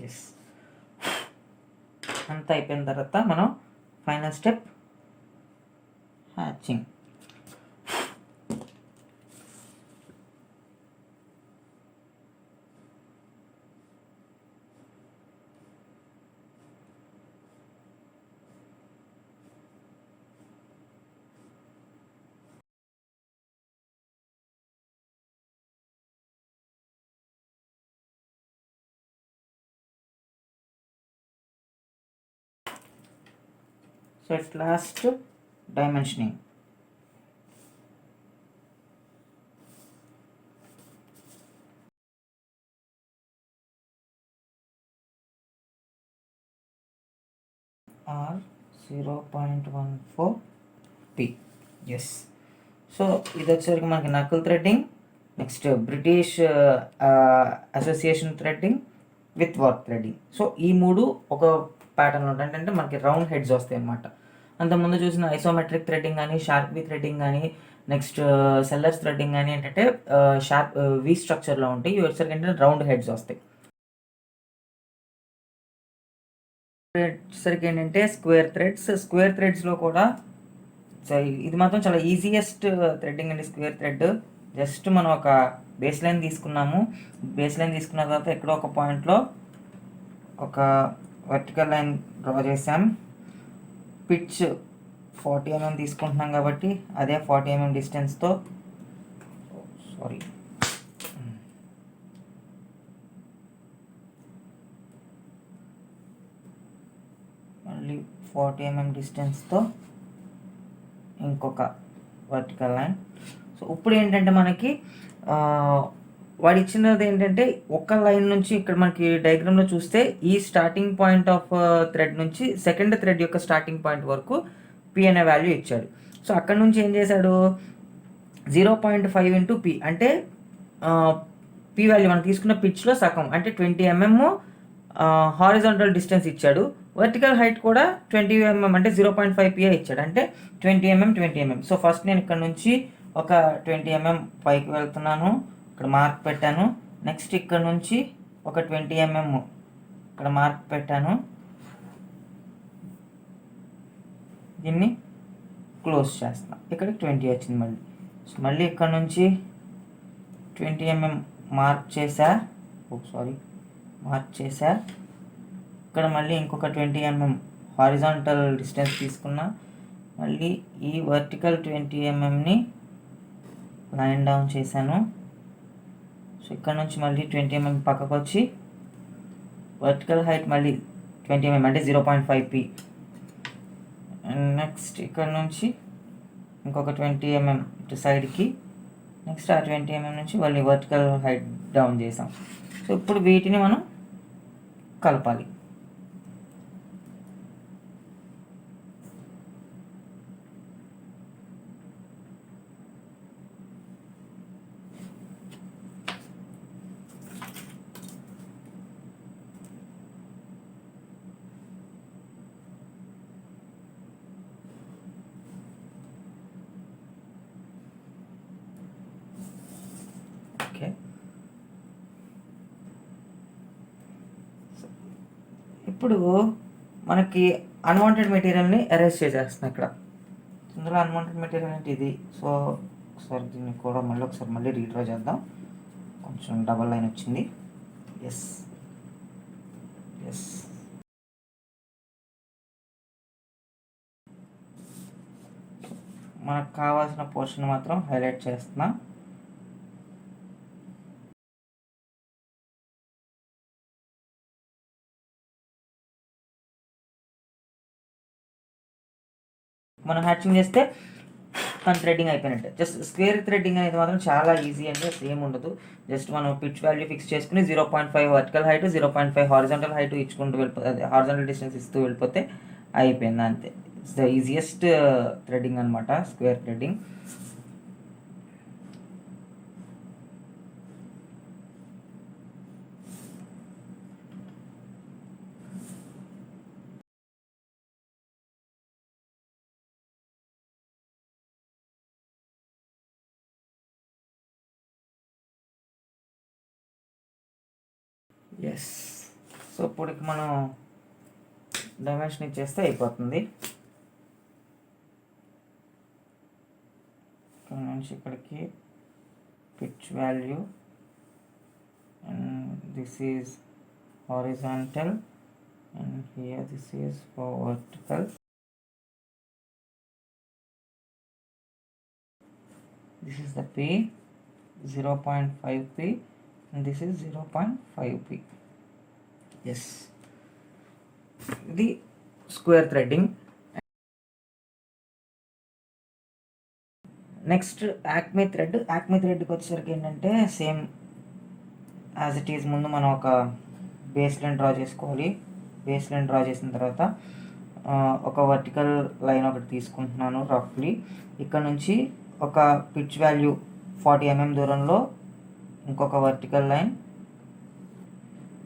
ఎస్, అంతా అయిపోయిన తర్వాత మనం final step hatching. So at last, dimensioning. R 0.14 P. Yes. So ఇది వచ్చేసరికి మనకి Nakul threading, next British association threading with work threading. So ఈ మూడు ఒక ప్యాటర్న్ ఉంటాయి, అంటే మనకి రౌండ్ హెడ్స్ వస్తాయి అనమాట. అంతకుముందు చూసిన ఐసోమెట్రిక్ థ్రెడ్డింగ్ కానీ, షార్ప్ వి థ్రెడ్డింగ్ కానీ, నెక్స్ట్ సెల్లర్స్ థ్రెడ్డింగ్ కానీ ఏంటంటే షార్ప్ వి స్ట్రక్చర్లో ఉంటాయి. ఇవి వచ్చేసరికి ఏంటంటే రౌండ్ హెడ్స్ వస్తాయి. వచ్చేసరికి ఏంటంటే స్క్వేర్ థ్రెడ్స్లో కూడా ఇది మాత్రం చాలా ఈజియెస్ట్ థ్రెడ్డింగ్ అండి. స్క్వేర్ థ్రెడ్ జస్ట్ మనం ఒక బేస్ లైన్ తీసుకున్నాము. బేస్ లైన్ తీసుకున్న తర్వాత ఎక్కడో ఒక పాయింట్లో ఒక వర్టికల్ లైన్ డ్రా చేసాం. పిచ్ 40 mm తీసుకుంటున్నాం కాబట్టి అదే 40 mm డిస్టెన్స్తో మళ్ళీ 40 mm డిస్టెన్స్తో ఇంకొక వర్టికల్ లైన్. సో ఇప్పుడు ఏంటంటే మనకి వాడు ఇచ్చినది ఏంటంటే ఒక లైన్ నుంచి ఇక్కడ మనకి డయాగ్రామ్లో చూస్తే ఈ స్టార్టింగ్ పాయింట్ ఆఫ్ థ్రెడ్ నుంచి సెకండ్ థ్రెడ్ యొక్క స్టార్టింగ్ పాయింట్ వరకు పి అనే వాల్యూ ఇచ్చాడు. సో అక్కడ నుంచి ఏం చేశాడు, 0.5 ఇంటూ పి అంటే పి వాల్యూ మనం తీసుకున్న పిచ్లో సగం అంటే 20 mm హారిజాంటల్ డిస్టెన్స్ ఇచ్చాడు. వర్టికల్ హైట్ కూడా 20 mm అంటే 0.5 పిఏ ఇచ్చాడు, అంటే 20 mm. సో ఫస్ట్ నేను ఇక్కడ నుంచి ఒక 20 mm పైకి వెళ్తున్నాను, ఇక్కడ మార్క్ పెట్టాను. నెక్స్ట్ ఇక్కడ నుంచి ఒక 20 mm ఇక్కడ మార్క్ పెట్టాను, దీన్ని క్లోజ్ చేస్తాను. ఇక్కడ 20 వచ్చింది మళ్ళీ. సో మళ్ళీ ఇక్కడ నుంచి 20 mm మార్క్ చేశా. ఇక్కడ మళ్ళీ ఇంకొక 20 mm హారిజాంటల్ డిస్టెన్స్ తీసుకున్నా. మళ్ళీ ఈ వర్టికల్ 20 mmని లైన్ డౌన్ చేశాను. సో ఇక్కడ నుంచి మళ్ళీ 20 mm పక్కకు వచ్చి వర్టికల్ హైట్ మళ్ళీ 20 mm అంటే 0.5p. అండ్ నెక్స్ట్ ఇక్కడ నుంచి ఇంకొక 20 mm ఇటు సైడ్కి. నెక్స్ట్ ఆ 20 mm నుంచి మళ్ళీ వర్టికల్ హైట్ డౌన్ చేసాం. సో ఇప్పుడు వీటిని మనం కలపాలి. ఓకే, ఇప్పుడు మనకి అన్వాంటెడ్ మెటీరియల్ని అరేంజ్ చేసేస్తున్నాం ఇక్కడ. ఇందులో అన్వాంటెడ్ మెటీరియల్ అంటే ఇది. సో ఒకసారి దీన్ని కూడా మళ్ళీ రీడ్రా చేద్దాం. కొంచెం డబల్ లైన్ వచ్చింది. ఎస్ ఎస్ మనకు కావాల్సిన పోర్షన్ మాత్రం హైలైట్ చేస్తున్నా. మనం హ్యాచింగ్ చేస్తే మన థ్రెడ్డింగ్ అయిపోయినట్టే. జస్ట్ స్క్వేర్ థ్రెడ్డింగ్ అనేది మాత్రం చాలా ఈజీ అండి, అసలు ఏం ఉండదు. జస్ట్ మనం పిచ్ వాల్యూ ఫిక్స్ చేసుకుని 0.5 వర్టికల్ హైట్, 0.5 హారిజాంటల్ హైట్ ఇచ్చుకుంటూ వెళ్ళిపోతే, హారిజాంటల్ డిస్టెన్స్ ఇస్తూ వెళ్ళిపోతే అయిపోయింది అంతే. ఇట్స్ ద ఈజియెస్ట్ థ్రెడ్డింగ్ అనమాట, స్క్వేర్ థ్రెడ్డింగ్. ఎస్, సో ఇప్పుడు మనం డైమెన్షన్ ఇచ్చేస్తే అయిపోతుంది. ఇక్కడ నుంచి ఇక్కడికి pitch value, and this is horizontal, and here this is for vertical. This is the P, 0.5p, and this is 0.5p. Yes, ఇది square threading. Next యాక్మే థ్రెడ్కి వచ్చేసరికి ఏంటంటే సేమ్ యాజ్ ఇట్ ఈజ్. ముందు మనం ఒక బేస్ లైన్ డ్రా చేసుకోవాలి. Base line draw చేసిన తర్వాత ఒక వర్టికల్ లైన్ ఒకటి తీసుకుంటున్నాను రఫ్లీ. ఇక్కడ నుంచి ఒక పిచ్ వాల్యూ 40 mm దూరంలో ఇంకొక వర్టికల్ లైన్,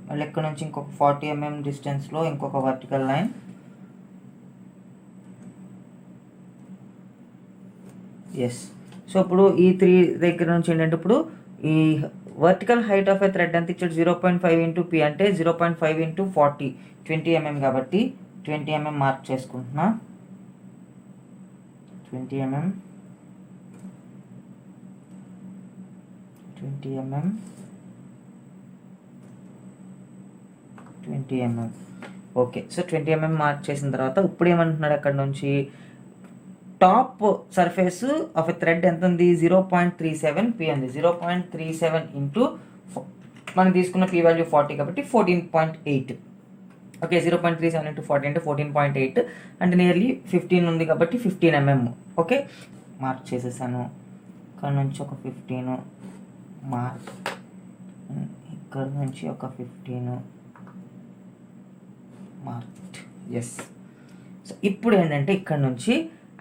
మళ్ళీ ఇక్కడ నుంచి ఇంకొక 40 mm డిస్టెన్స్లో ఇంకొక వర్టికల్ లైన్. ఎస్, సో ఇప్పుడు ఈ 3 దగ్గర నుంచి ఏంటంటే ఇప్పుడు ఈ vertical height of a thread ఎంత ఇచ్చాడు, 0.5 into p అంటే 0.5 into 40, 20 mm కాబట్టి 20 mm మార్క్ చేసుకుంటున్నా. 20 mm, 20 mm, 20 mm. Okay, so 20 mm mark చేసిన తర్వాత ఇప్పుడు ఏమంటున్నాడు అక్కడ నుంచి, top surface of a thread ఎంత ఉంది, 0.37p ఉంది. 0.37 ఇంటూ మనం తీసుకున్న p వాల్యూ 40 కాబట్టి 14.8. ఓకే, 0.37 into 40 అంటే 14.8 అంటే నియర్లీ 15 ఉంది కాబట్టి 15 mm. ఓకే, మార్క్ చేసేసాను. ఇక్కడ నుంచి ఒక 15 మార్క్, ఇక్కడ నుంచి ఒక 15 మార్క్. ఎస్, సో ఇప్పుడు ఏంటంటే ఇక్కడ నుంచి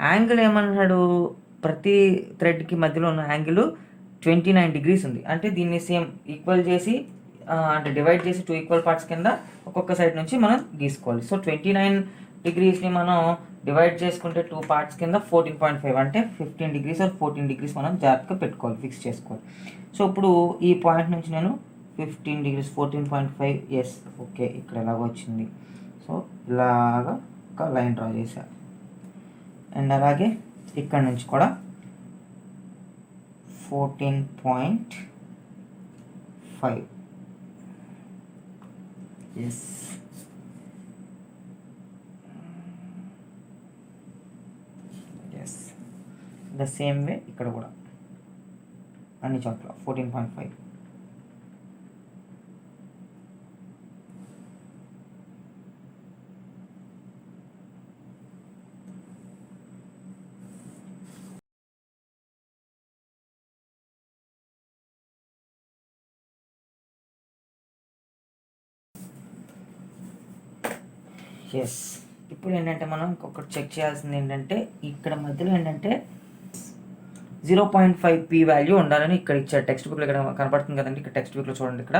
యాంగిల్ ఏమన్నాడు, ప్రతి థ్రెడ్కి మధ్యలో ఉన్న యాంగిల్ 29 degrees ఉంది. అంటే దీన్ని సేమ్ ఈక్వల్ చేసి అంటే డివైడ్ చేసి 2 ఈక్వల్ పార్ట్స్ కింద ఒక్కొక్క సైడ్ నుంచి మనం గీసుకోవాలి. సో 29 degreesని మనం డివైడ్ చేసుకుంటే 2 పార్ట్స్ కింద 14.5 అంటే 15 degrees or 14 degrees మనం జాగ్రత్తగా పెట్టుకోవాలి, ఫిక్స్ చేసుకోవాలి. సో ఇప్పుడు ఈ పాయింట్ నుంచి నేను 15 degrees 14.5. ఎస్, ఓకే, ఇక్కడ ఎలాగో వచ్చింది. సో ఇలాగా ఒక లైన్ డ్రా చేశా. అండ్ అలాగే ఇక్కడ నుంచి కూడా 14.5. Yes, yes, the same way ఇక్కడ కూడా. అన్ని చోట్ల 14.5. ఎస్. ఇప్పుడు ఏంటంటే మనం ఇంకొకటి చెక్ చేయాల్సింది ఏంటంటే ఇక్కడ మధ్యలో ఏంటంటే 0.5 పీ వాల్యూ ఉండాలని ఇక్కడ ఇచ్చారు టెక్స్ట్ బుక్లో. ఇక్కడ కనపడుతుంది కదండి, ఇక్కడ టెక్స్ట్ బుక్లో చూడండి. ఇక్కడ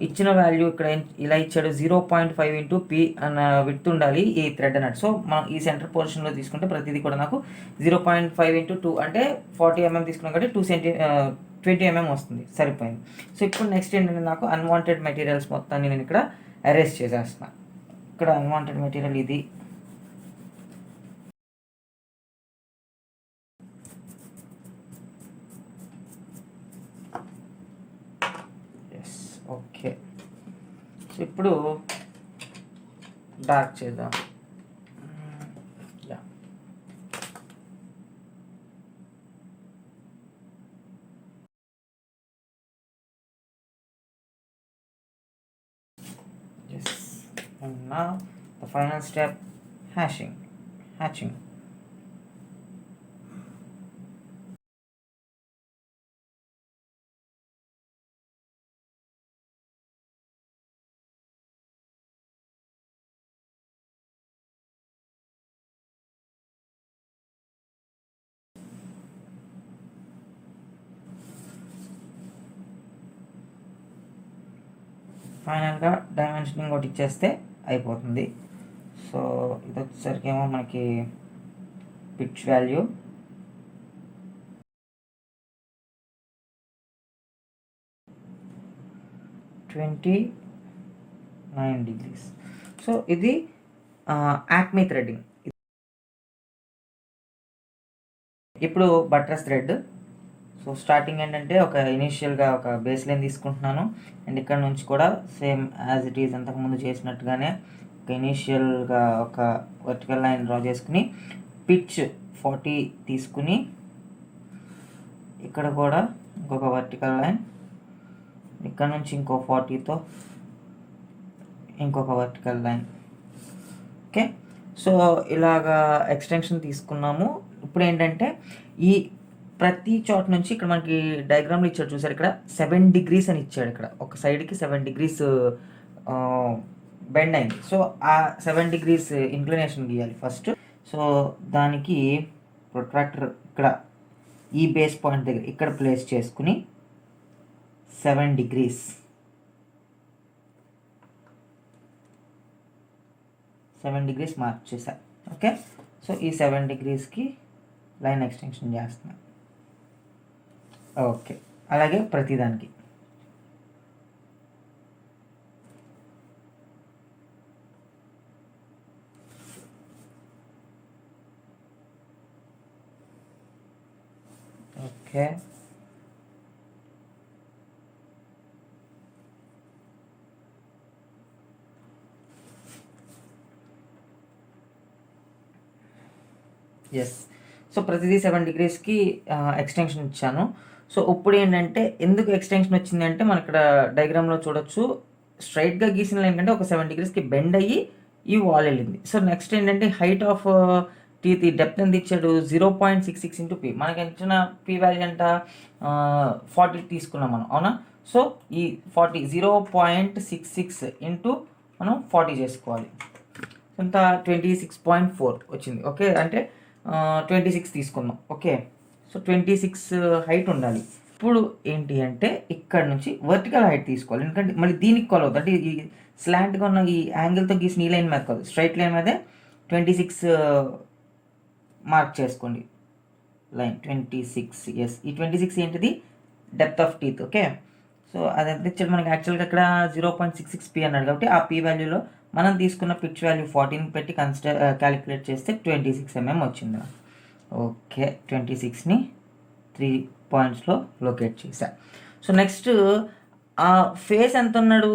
ఇచ్చిన వాల్యూ ఇక్కడ ఇలా ఇచ్చాడు 0.5 ఇంటూ పీ అన్న విడ్త్ ఉండాలి ఈ థ్రెడ్ అన్నట్టు. సో మనం ఈ సెంటర్ పొజిషన్లో తీసుకుంటే ప్రతిదీ కూడా నాకు 0.5 ఇంటూ 2 అంటే 40 mm తీసుకున్నాం కాబట్టి 20 mm వస్తుంది, సరిపోయింది. సో ఇప్పుడు నెక్స్ట్ ఏంటంటే నాకు అన్వాంటెడ్ మెటీరియల్స్ మొత్తాన్ని నేను ఇక్కడ అరేంజ్ చేసేస్తున్నాను. ఇక్కడ అన్వాంటెడ్ మెటీరియల్ ఇది, ఓకే. సో ఇప్పుడు డార్క్ చేద్దాం. And now the final step, hatching. ఫైనల్గా డైమెన్షనింగ్ ఒకటి ఇచ్చేస్తే అయిపోతుంది. సో ఇది వచ్చేసరికి ఏమో మనకి పిచ్ వాల్యూ 29 degrees. సో ఇది యాక్మీ థ్రెడ్డింగ్. ఇప్పుడు బట్రస్ థ్రెడ్. సో స్టార్టింగ్ ఏంటంటే ఒక ఇనీషియల్గా ఒక బేస్ లైన్ తీసుకుంటున్నాను, అండ్ ఇక్కడ నుంచి కూడా సేమ్ యాజ్ ఇట్ ఈజ్ అంతకుముందు చేసినట్టుగానే ఒక ఇనీషియల్గా ఒక వర్టికల్ లైన్ డ్రా చేసుకుని పిచ్ 40 తీసుకుని ఇక్కడ కూడా ఇంకొక వర్టికల్ లైన్, ఇక్కడ నుంచి ఇంకో 40తో ఇంకొక వర్టికల్ లైన్. ఓకే, సో ఇలాగా ఎక్స్టెన్షన్ తీసుకున్నాము. ఇప్పుడు ఏంటంటే ఈ ప్రతి చోట నుంచి ఇక్కడ మనకి డయాగ్రామ్లో ఇచ్చాడు చూసారు, ఇక్కడ 7 degrees అని ఇచ్చాడు. ఇక్కడ ఒక సైడ్కి 7 degrees బెండ్ అయింది. సో ఆ 7 degrees ఇంక్లినేషన్ గీయాలి ఫస్ట్. సో దానికి ప్రొట్రాక్టర్ ఇక్కడ ఈ బేస్ పాయింట్ దగ్గర ఇక్కడ ప్లేస్ చేసుకుని 7 degrees మార్క్ చేశా. ఓకే, సో ఈ 7 degreesకి లైన్ ఎక్స్టెన్షన్ చేస్తున్నా. ఓకే, అలాగే ప్రతిదానికి ఓకే. ఎస్, సో ప్రతిదీ 7 degreesకి ఎక్స్టెన్షన్ ఇచ్చాను. సో ఇప్పుడు ఏంటంటే ఎందుకు ఎక్స్టెన్షన్ వచ్చింది అంటే మనం ఇక్కడ డయాగ్రామ్లో చూడొచ్చు, స్ట్రైట్గా గీసిన లైన్ కంటే ఒక 7 degreesకి బెండ్ అయ్యి ఈ వాల్ వెళ్ళింది. సో నెక్స్ట్ ఏంటంటే హైట్ ఆఫ్ టీత్ డెప్త్ ఎంత ఇచ్చాడు 0.66 ఇంటూ పీ. మనకి ఇచ్చిన పీ వాల్యూ ఎంత 40 తీసుకున్నాం మనం, అవునా? సో ఈ 0.66 ఇంటూ మనం 40 చేసుకోవాలి. ఎంత 26.4 వచ్చింది. ఓకే, అంటే 26 తీసుకుందాం. ఓకే, సో 26 హైట్ ఉండాలి. ఇప్పుడు ఏంటి అంటే ఇక్కడ నుంచి వర్టికల్ హైట్ తీసుకోవాలి, ఎందుకంటే మళ్ళీ దీనికి కొలవద్దు. అంటే ఈ స్లాంట్గా ఉన్న ఈ యాంగిల్తో గీసిన ఈ లైన్ మీద కాదు, స్ట్రైట్ లైన్ మీదే 26 మార్క్ చేసుకోండి. లైన్ 26. ఎస్, ఈ 26 ఏంటిది depth of teeth. Okay, so అది ఎంత ఇచ్చాడు మనకి యాక్చువల్గా ఇక్కడ 0.66 పీ అన్నాడు కాబట్టి ఆ పీ వాల్యూలో మనం తీసుకున్న పిచ్ వాల్యూ 14 పెట్టి క్యాలిక్యులేట్ చేస్తే 26 mm వచ్చింది. ఓకే, 26ని 3 పాయింట్స్లో లొకేట్ చేశా. సో నెక్స్ట్ ఆ ఫేస్ ఎంత ఉన్నాడు,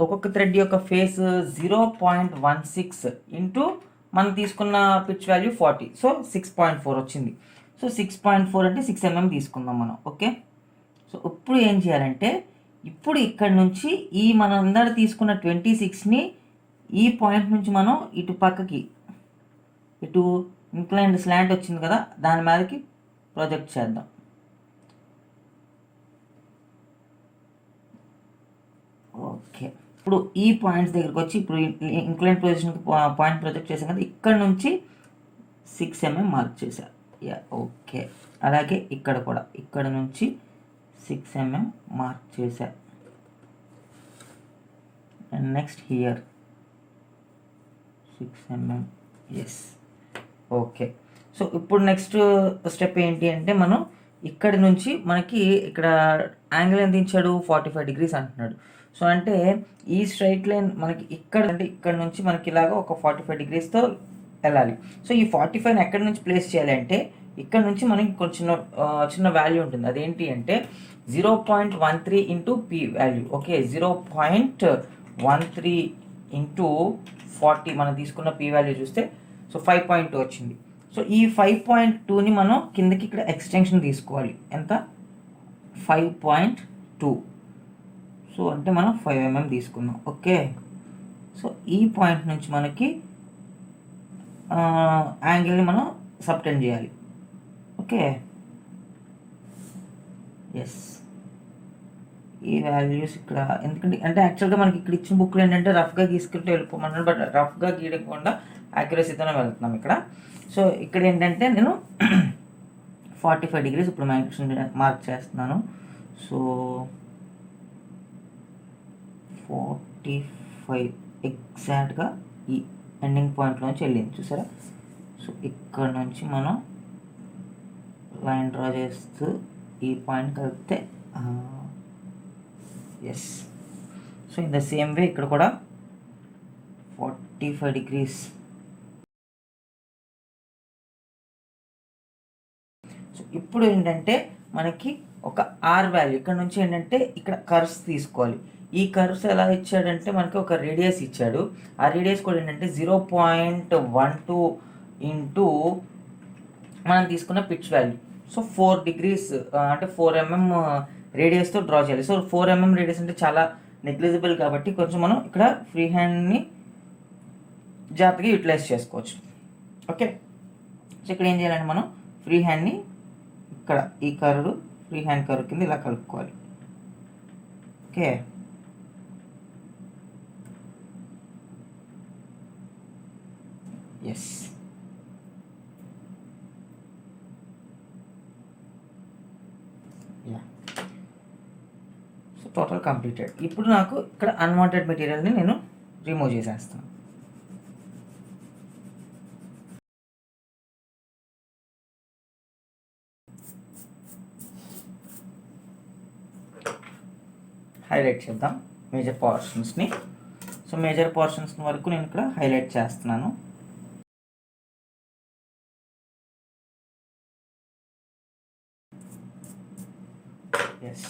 ఒక్కొక్క థ్రెడ్ యొక్క ఫేస్ 0.16 ఇంటూ మనం తీసుకున్న పిచ్ వాల్యూ 40, సో 6.4 వచ్చింది. సో 6.4 అంటే 6 mm తీసుకుందాం మనం. ఓకే. సో ఇప్పుడు ఏం చేయాలంటే ఇప్పుడు ఇక్కడ నుంచి ఈ మనం అందరూ తీసుకున్న 26ని ఈ పాయింట్ నుంచి మనం ఇటు పక్కకి ఇటు ఇంక్లైన్డ్ స్లాంట్ వచ్చింది కదా దాని మీదకి ప్రొజెక్ట్ చేద్దాం. ఓకే. ఇప్పుడు ఈ పాయింట్స్ దగ్గరికి వచ్చి ఇప్పుడు ఇంక్లైన్ పొజిషన్కి పాయింట్ ప్రొజెక్ట్ చేసాం కదా ఇక్కడ నుంచి 6 mm మార్క్ చేశా. Yeah okay. అలాగే ఇక్కడ కూడా ఇక్కడ నుంచి 6 mm మార్క్ చేశా. And next here 6 mm. Yes okay. So ఇప్పుడు నెక్స్ట్ స్టెప్ ఏంటి అంటే మనం ఇక్కడ నుంచి మనకి ఇక్కడ యాంగిల్ ఎంత ఇచ్చాడు 45 degrees అంటున్నాడు. సో అంటే ఈ స్ట్రైట్ లైన్ మనకి ఇక్కడ అంటే ఇక్కడ నుంచి మనకి ఇలాగా ఒక 45 degreesతో వెళ్ళాలి. సో ఈ 45ని ఎక్కడి నుంచి ప్లేస్ చేయాలి అంటే ఇక్కడ నుంచి మనకి కొంచెం చిన్న వాల్యూ ఉంటుంది. అదేంటి అంటే 0.13 into P value. Okay. 0.13 into 40 మనం తీసుకున్న పి వాల్యూ చూస్తే సో 5.2 వచ్చింది. సో ఈ 5.2ని మనం కిందకి ఇక్కడ ఎక్స్టెన్షన్ తీసుకోవాలి. ఎంత 5.2. సో అంటే మనం 5 mm తీసుకున్నాం. ఓకే. సో ఈ పాయింట్ నుంచి మనకి యాంగిల్ని మనం సబ్టెండ్ చేయాలి. ఓకే. ఎస్ ఈ వాల్యూస్ ఇక్కడ ఎందుకంటే అంటే యాక్చువల్గా మనకి ఇక్కడ ఇచ్చిన బుక్లో ఏంటంటే రఫ్గా గీసుకుంటూ వెళ్ళిపోమన్నాడు. బట్ రఫ్గా గీయకుండా యాక్యురసీతోనే వెళ్తున్నాం ఇక్కడ. సో ఇక్కడ ఏంటంటే నేను 45 degrees ఇప్పుడు మార్క్ చేస్తున్నాను. సో 45 ఎగ్జాక్ట్గా ఈ ఎండింగ్ పాయింట్లోంచి వెళ్ళింది చూసారా. సో ఇక్కడ నుంచి మనం లైన్ డ్రా చేస్తూ ఈ పాయింట్ కలిపితే yes. So in the same way ఇక్కడ కూడా 45 degrees. సో ఇప్పుడు ఏంటంటే మనకి ఒక ఆర్ వాల్యూ ఇక్కడ నుంచి ఏంటంటే ఇక్కడ కర్వ్స్ తీసుకోవాలి. ఈ కర్వ్స్ ఎలా ఇచ్చాడంటే మనకి ఒక రేడియస్ ఇచ్చాడు. ఆ రేడియస్ కూడా ఏంటంటే 0.12 ఇంటూ మనం తీసుకున్న పిచ్ వాల్యూ. సో 4 degrees అంటే 4 mm రేడియస్తో డ్రా చేయాలి. సో 4 mm రేడియస్ అంటే చాలా నెగ్లిజిబుల్ కాబట్టి కొంచెం మనం ఇక్కడ ఫ్రీ హ్యాండ్ని జాగ్రత్తగా యూటిలైజ్ చేసుకోవచ్చు. ఓకే. సో ఇక్కడ ఏం చేయాలంటే మనం ఫ్రీ హ్యాండ్ని ఇక్కడ ఈ కర్వ్ ఫ్రీ హ్యాండ్ కర్వ్ కింద ఇలా కలుపుకోవాలి. Okay. Yes. Yeah. So total completed. ఇప్పుడు నాకు ఇక్కడ అన్వాంటెడ్ మెటీరియల్ని నేను రిమూవ్ చేసేస్తాను. హైలైట్ చేద్దాం మేజర్ పోర్షన్స్ని. సో మేజర్ పోర్షన్స్ వరకు నేను ఇక్కడ హైలైట్ చేస్తున్నాను. ఎస్.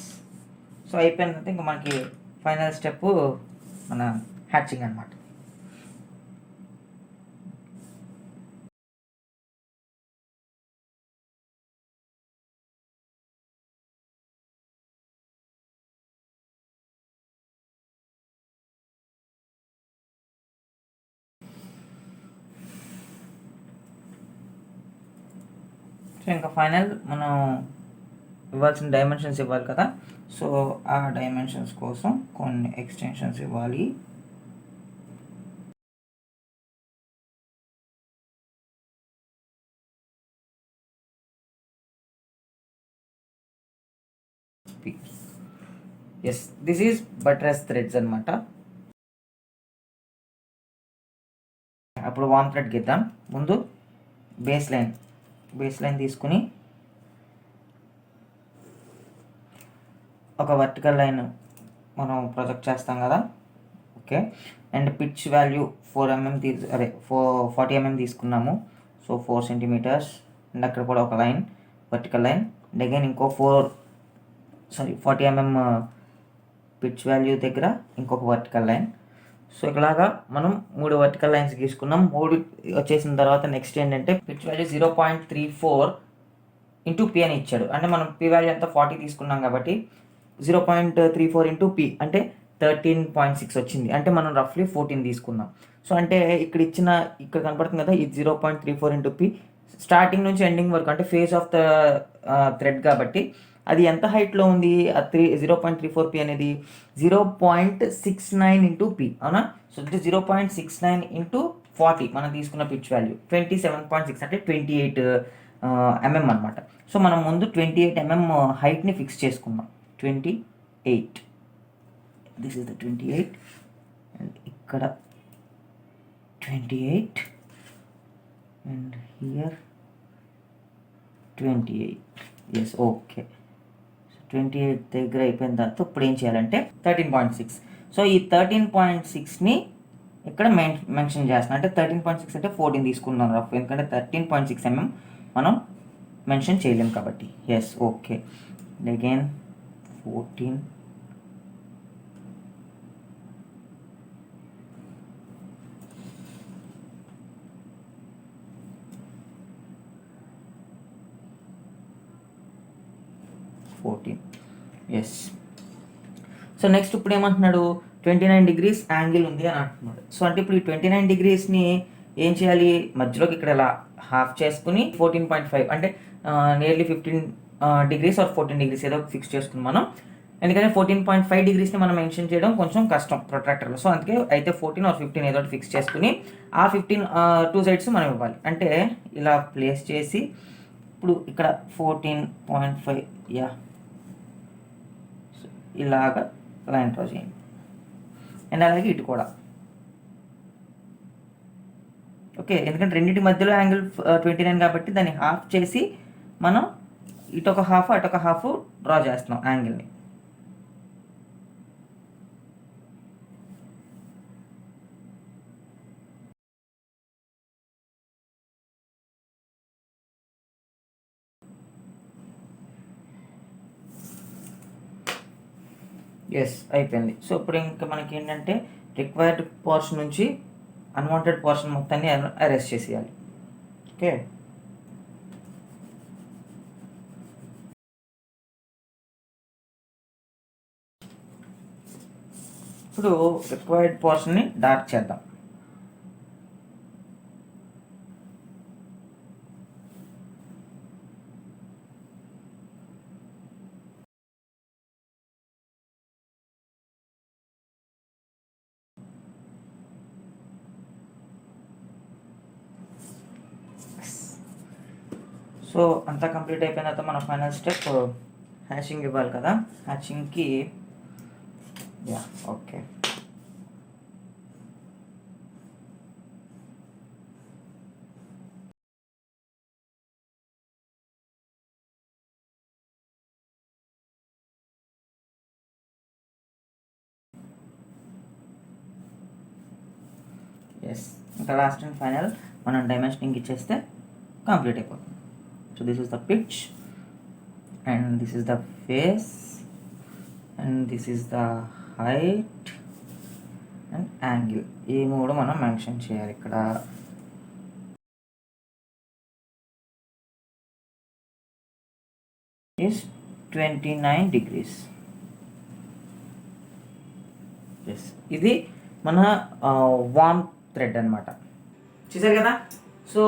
సో అయిపోయిన తర్వాత ఇంకా మనకి ఫైనల్ స్టెప్ మన హ్యాచింగ్ అనమాట. సో ఇంకా ఫైనల్ మనం ఇవ్వాల్సిన డైమెన్షన్స్ ఇవ్వాలి కదా. సో ఆ డైమెన్షన్స్ కోసం కొన్ని ఎక్స్టెన్షన్స్ ఇవ్వాలి. ఎస్ దిస్ ఈజ్ బట్రెస్ థ్రెడ్స్ అనమాట. అప్పుడు వామ్ థ్రెడ్ గీద్దాం. ముందు బేస్ లైన్ తీసుకుని ఒక వర్టికల్ లైన్ మనం ప్రొజెక్ట్ చేస్తాం కదా. Okay. And pitch value 4 mm 40 mm తీసుకున్నాము. So 4 centimeters. అండ్ అక్కడ కూడా ఒక line vertical line. And again ఇంకో 40 mm పిచ్ వాల్యూ దగ్గర ఇంకొక వర్టికల్ లైన్. సో ఇలాగా మనం 3 వర్టికల్ లైన్స్ గీసుకున్నాం. 3 వచ్చేసిన తర్వాత నెక్స్ట్ ఏంటంటే పిచ్ వాల్యూ 0.34 ఇంటూ పి అని ఇచ్చాడు. అంటే మనం పి వాల్యూ అంతా 40 తీసుకున్నాం కాబట్టి 0.34 ఇంటూ పి అంటే 13.6 వచ్చింది. అంటే మనం రఫ్లీ 14 తీసుకుందాం. సో అంటే ఇక్కడ కనపడుతుంది కదా, ఇది 0.34 ఇంటూ పి స్టార్టింగ్ నుంచి ఎండింగ్ వరకు అంటే ఫేస్ ఆఫ్ ద థ్రెడ్ కాబట్టి అది ఎంత హైట్లో ఉంది, ఆ 0.34 పి అనేది 0.69 ఇంటూ పి, అవునా? సో ఇది 0.69 ఇంటూ 40 మనం తీసుకున్న పిచ్ వాల్యూ 27.6 అంటే 28 mm అనమాట. సో మనం ముందు 28 mm హైట్ని ఫిక్స్ చేసుకుందాం. 28, దిస్ ఇస్ ద 28 అండ్ ఇక్కడ 28 అండ్ హియర్ 28. Yes, okay. 28 దగ్గర అయిపోయిన తర్వాత ఇప్పుడు ఏం చేయాలంటే 13.6. సో ఈ 13.6ని ఇక్కడ మెన్షన్ చేస్తున్నాం. అంటే 13.6 అంటే 14 తీసుకున్నాం రఫ్, ఎందుకంటే 13.6 mm మనం మెన్షన్ చేయలేం కాబట్టి. Yes, okay. Again 14 14. Yes. So next ఇప్పుడు ఏమంటున్నాడు, 29 degrees యాంగిల్ ఉంది అని అంటున్నాడు. సో అంటే ఇప్పుడు ఈ 29 degreesని ఏం చేయాలి, మధ్యలోకి ఇక్కడ ఇలా హాఫ్ చేసుకుని 14.5 అంటే నియర్లీ 15 degrees ఆర్ 14 degrees ఏదో ఫిక్స్ చేసుకుని మనం, ఎందుకంటే 14.5 degreesని మనం మెన్షన్ చేయడం కొంచెం కష్టం ప్రొట్రాక్టర్లో. సో అందుకే అయితే 14 ఆర్ 15 ఏదో ఫిక్స్ చేసుకుని ఆ 15 2 సైడ్స్ మనం ఇవ్వాలి. అంటే ఇలా ప్లేస్ చేసి ఇప్పుడు ఇక్కడ 14.5 యా ఇలాగా లైన్ డ్రా చేయండి. అండ్ అలాగే ఇటు కూడా ఓకే, ఎందుకంటే రెండింటి మధ్యలో యాంగిల్ 29 కాబట్టి దాన్ని హాఫ్ చేసి మనం ఇటొక హాఫ్ అటొక హాఫ్ డ్రా చేస్తున్నాం యాంగిల్ని. ఎస్, అయిపోయింది. సో ఇప్పుడు ఇంకా మనకి ఏంటంటే రిక్వైర్డ్ పోర్షన్ నుంచి అన్వాంటెడ్ పోర్షన్ మొత్తాన్ని అరెస్ట్ చేసేయాలి. ఓకే, ఇప్పుడు రిక్వైర్డ్ పోర్షన్ని డార్క్ చేద్దాం. సో అంతా కంప్లీట్ అయిపోయిన తర్వాత మన ఫైనల్ స్టెప్ హ్యాషింగ్ ఇవ్వాలి కదా. హ్యాషింగ్కి యా ఓకే, ఎస్. ఇంకా లాస్ట్ అండ్ ఫైనల్ మనం డైమెన్షనింగ్ ఇచ్చేస్తే కంప్లీట్ అయిపోతుంది. So this is the pitch and this is the face and this is the height and angle. ఈ మూడు మనం మెన్షన్ చేయాలి ఇక్కడ. is 29 degrees. ఎస్, ఇది మన వార్మ్ థ్రెడ్ అనమాట. చూసారు కదా. సో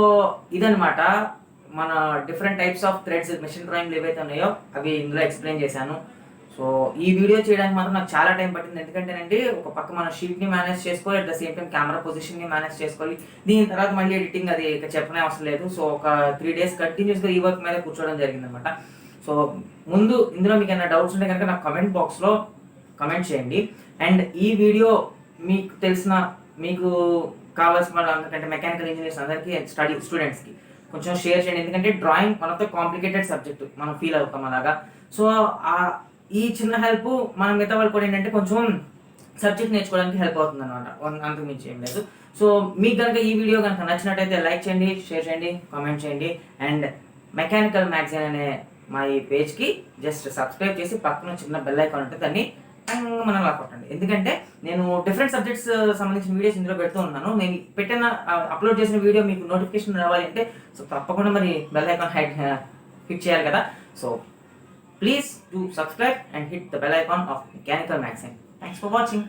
ఇదనమాట మన different types of threads machine డ్రాయింగ్లు ఏవైతే ఉన్నాయో అవి ఇందులో ఎక్స్ప్లెయిన్ చేశాను. సో ఈ వీడియో చేయడానికి మాత్రం నాకు చాలా టైం పట్టింది. ఎందుకంటేనండి ఒక పక్క మన షీట్ని మేనేజ్ చేసుకోవాలి, at the same time camera పొజిషన్ని మేనేజ్ చేసుకోవాలి. దీని తర్వాత మళ్ళీ ఎడిటింగ్ అది ఇక చెప్పనే అవసరం లేదు. సో ఒక 3 days కంటిన్యూస్గా ఈ వర్క్ మీద కూర్చోవడం జరిగిందనమాట. సో ముందు ఇందులో మీకు ఏమైనా డౌట్స్ ఉంటే కనుక నాకు కమెంట్ బాక్స్లో కమెంట్ చేయండి. అండ్ ఈ వీడియో మీకు తెలిసిన మీకు కావాల్సిన వాళ్ళందరికంటే మెకానికల్ ఇంజనీర్స్ అందరికీ స్టూడెంట్స్కి కొంచెం షేర్ చేయండి. ఎందుకంటే drawing one of the complicated subject మనం ఫీల్ అవుతాం అలాగా. సో ఈ చిన్న హెల్ప్ మనం మిగతా వాళ్ళు కూడా ఏంటంటే కొంచెం సబ్జెక్ట్ నేర్చుకోవడానికి హెల్ప్ అవుతుంది అనమాట, అంతకు మించి ఏం లేదు. సో మీకు కనుక ఈ వీడియో కనుక నచ్చినట్టయితే లైక్ చేయండి, షేర్ చేయండి, కామెంట్ చేయండి. అండ్ మెకానికల్ మ్యాగజైన్ అనే మా ఈ పేజ్కి జస్ట్ సబ్స్క్రైబ్ చేసి పక్కన చిన్న బెల్ ఐకాన్ ఉంటుంది, దాన్ని మనం అలా కొట్టండి. ఎందుకంటే నేను డిఫరెంట్ సబ్జెక్ట్స్ సంబంధించిన వీడియోస్ ఇందులో పెడుతూ ఉన్నాను. నేను అప్లోడ్ చేసిన వీడియో మీకు నోటిఫికేషన్ రావాలి అంటే సో తప్పకుండా మరి బెల్ ఐకాన్ హిట్ చేయాలి కదా. So please to subscribe and hit the bell icon of mechanical magazine. Thanks for watching.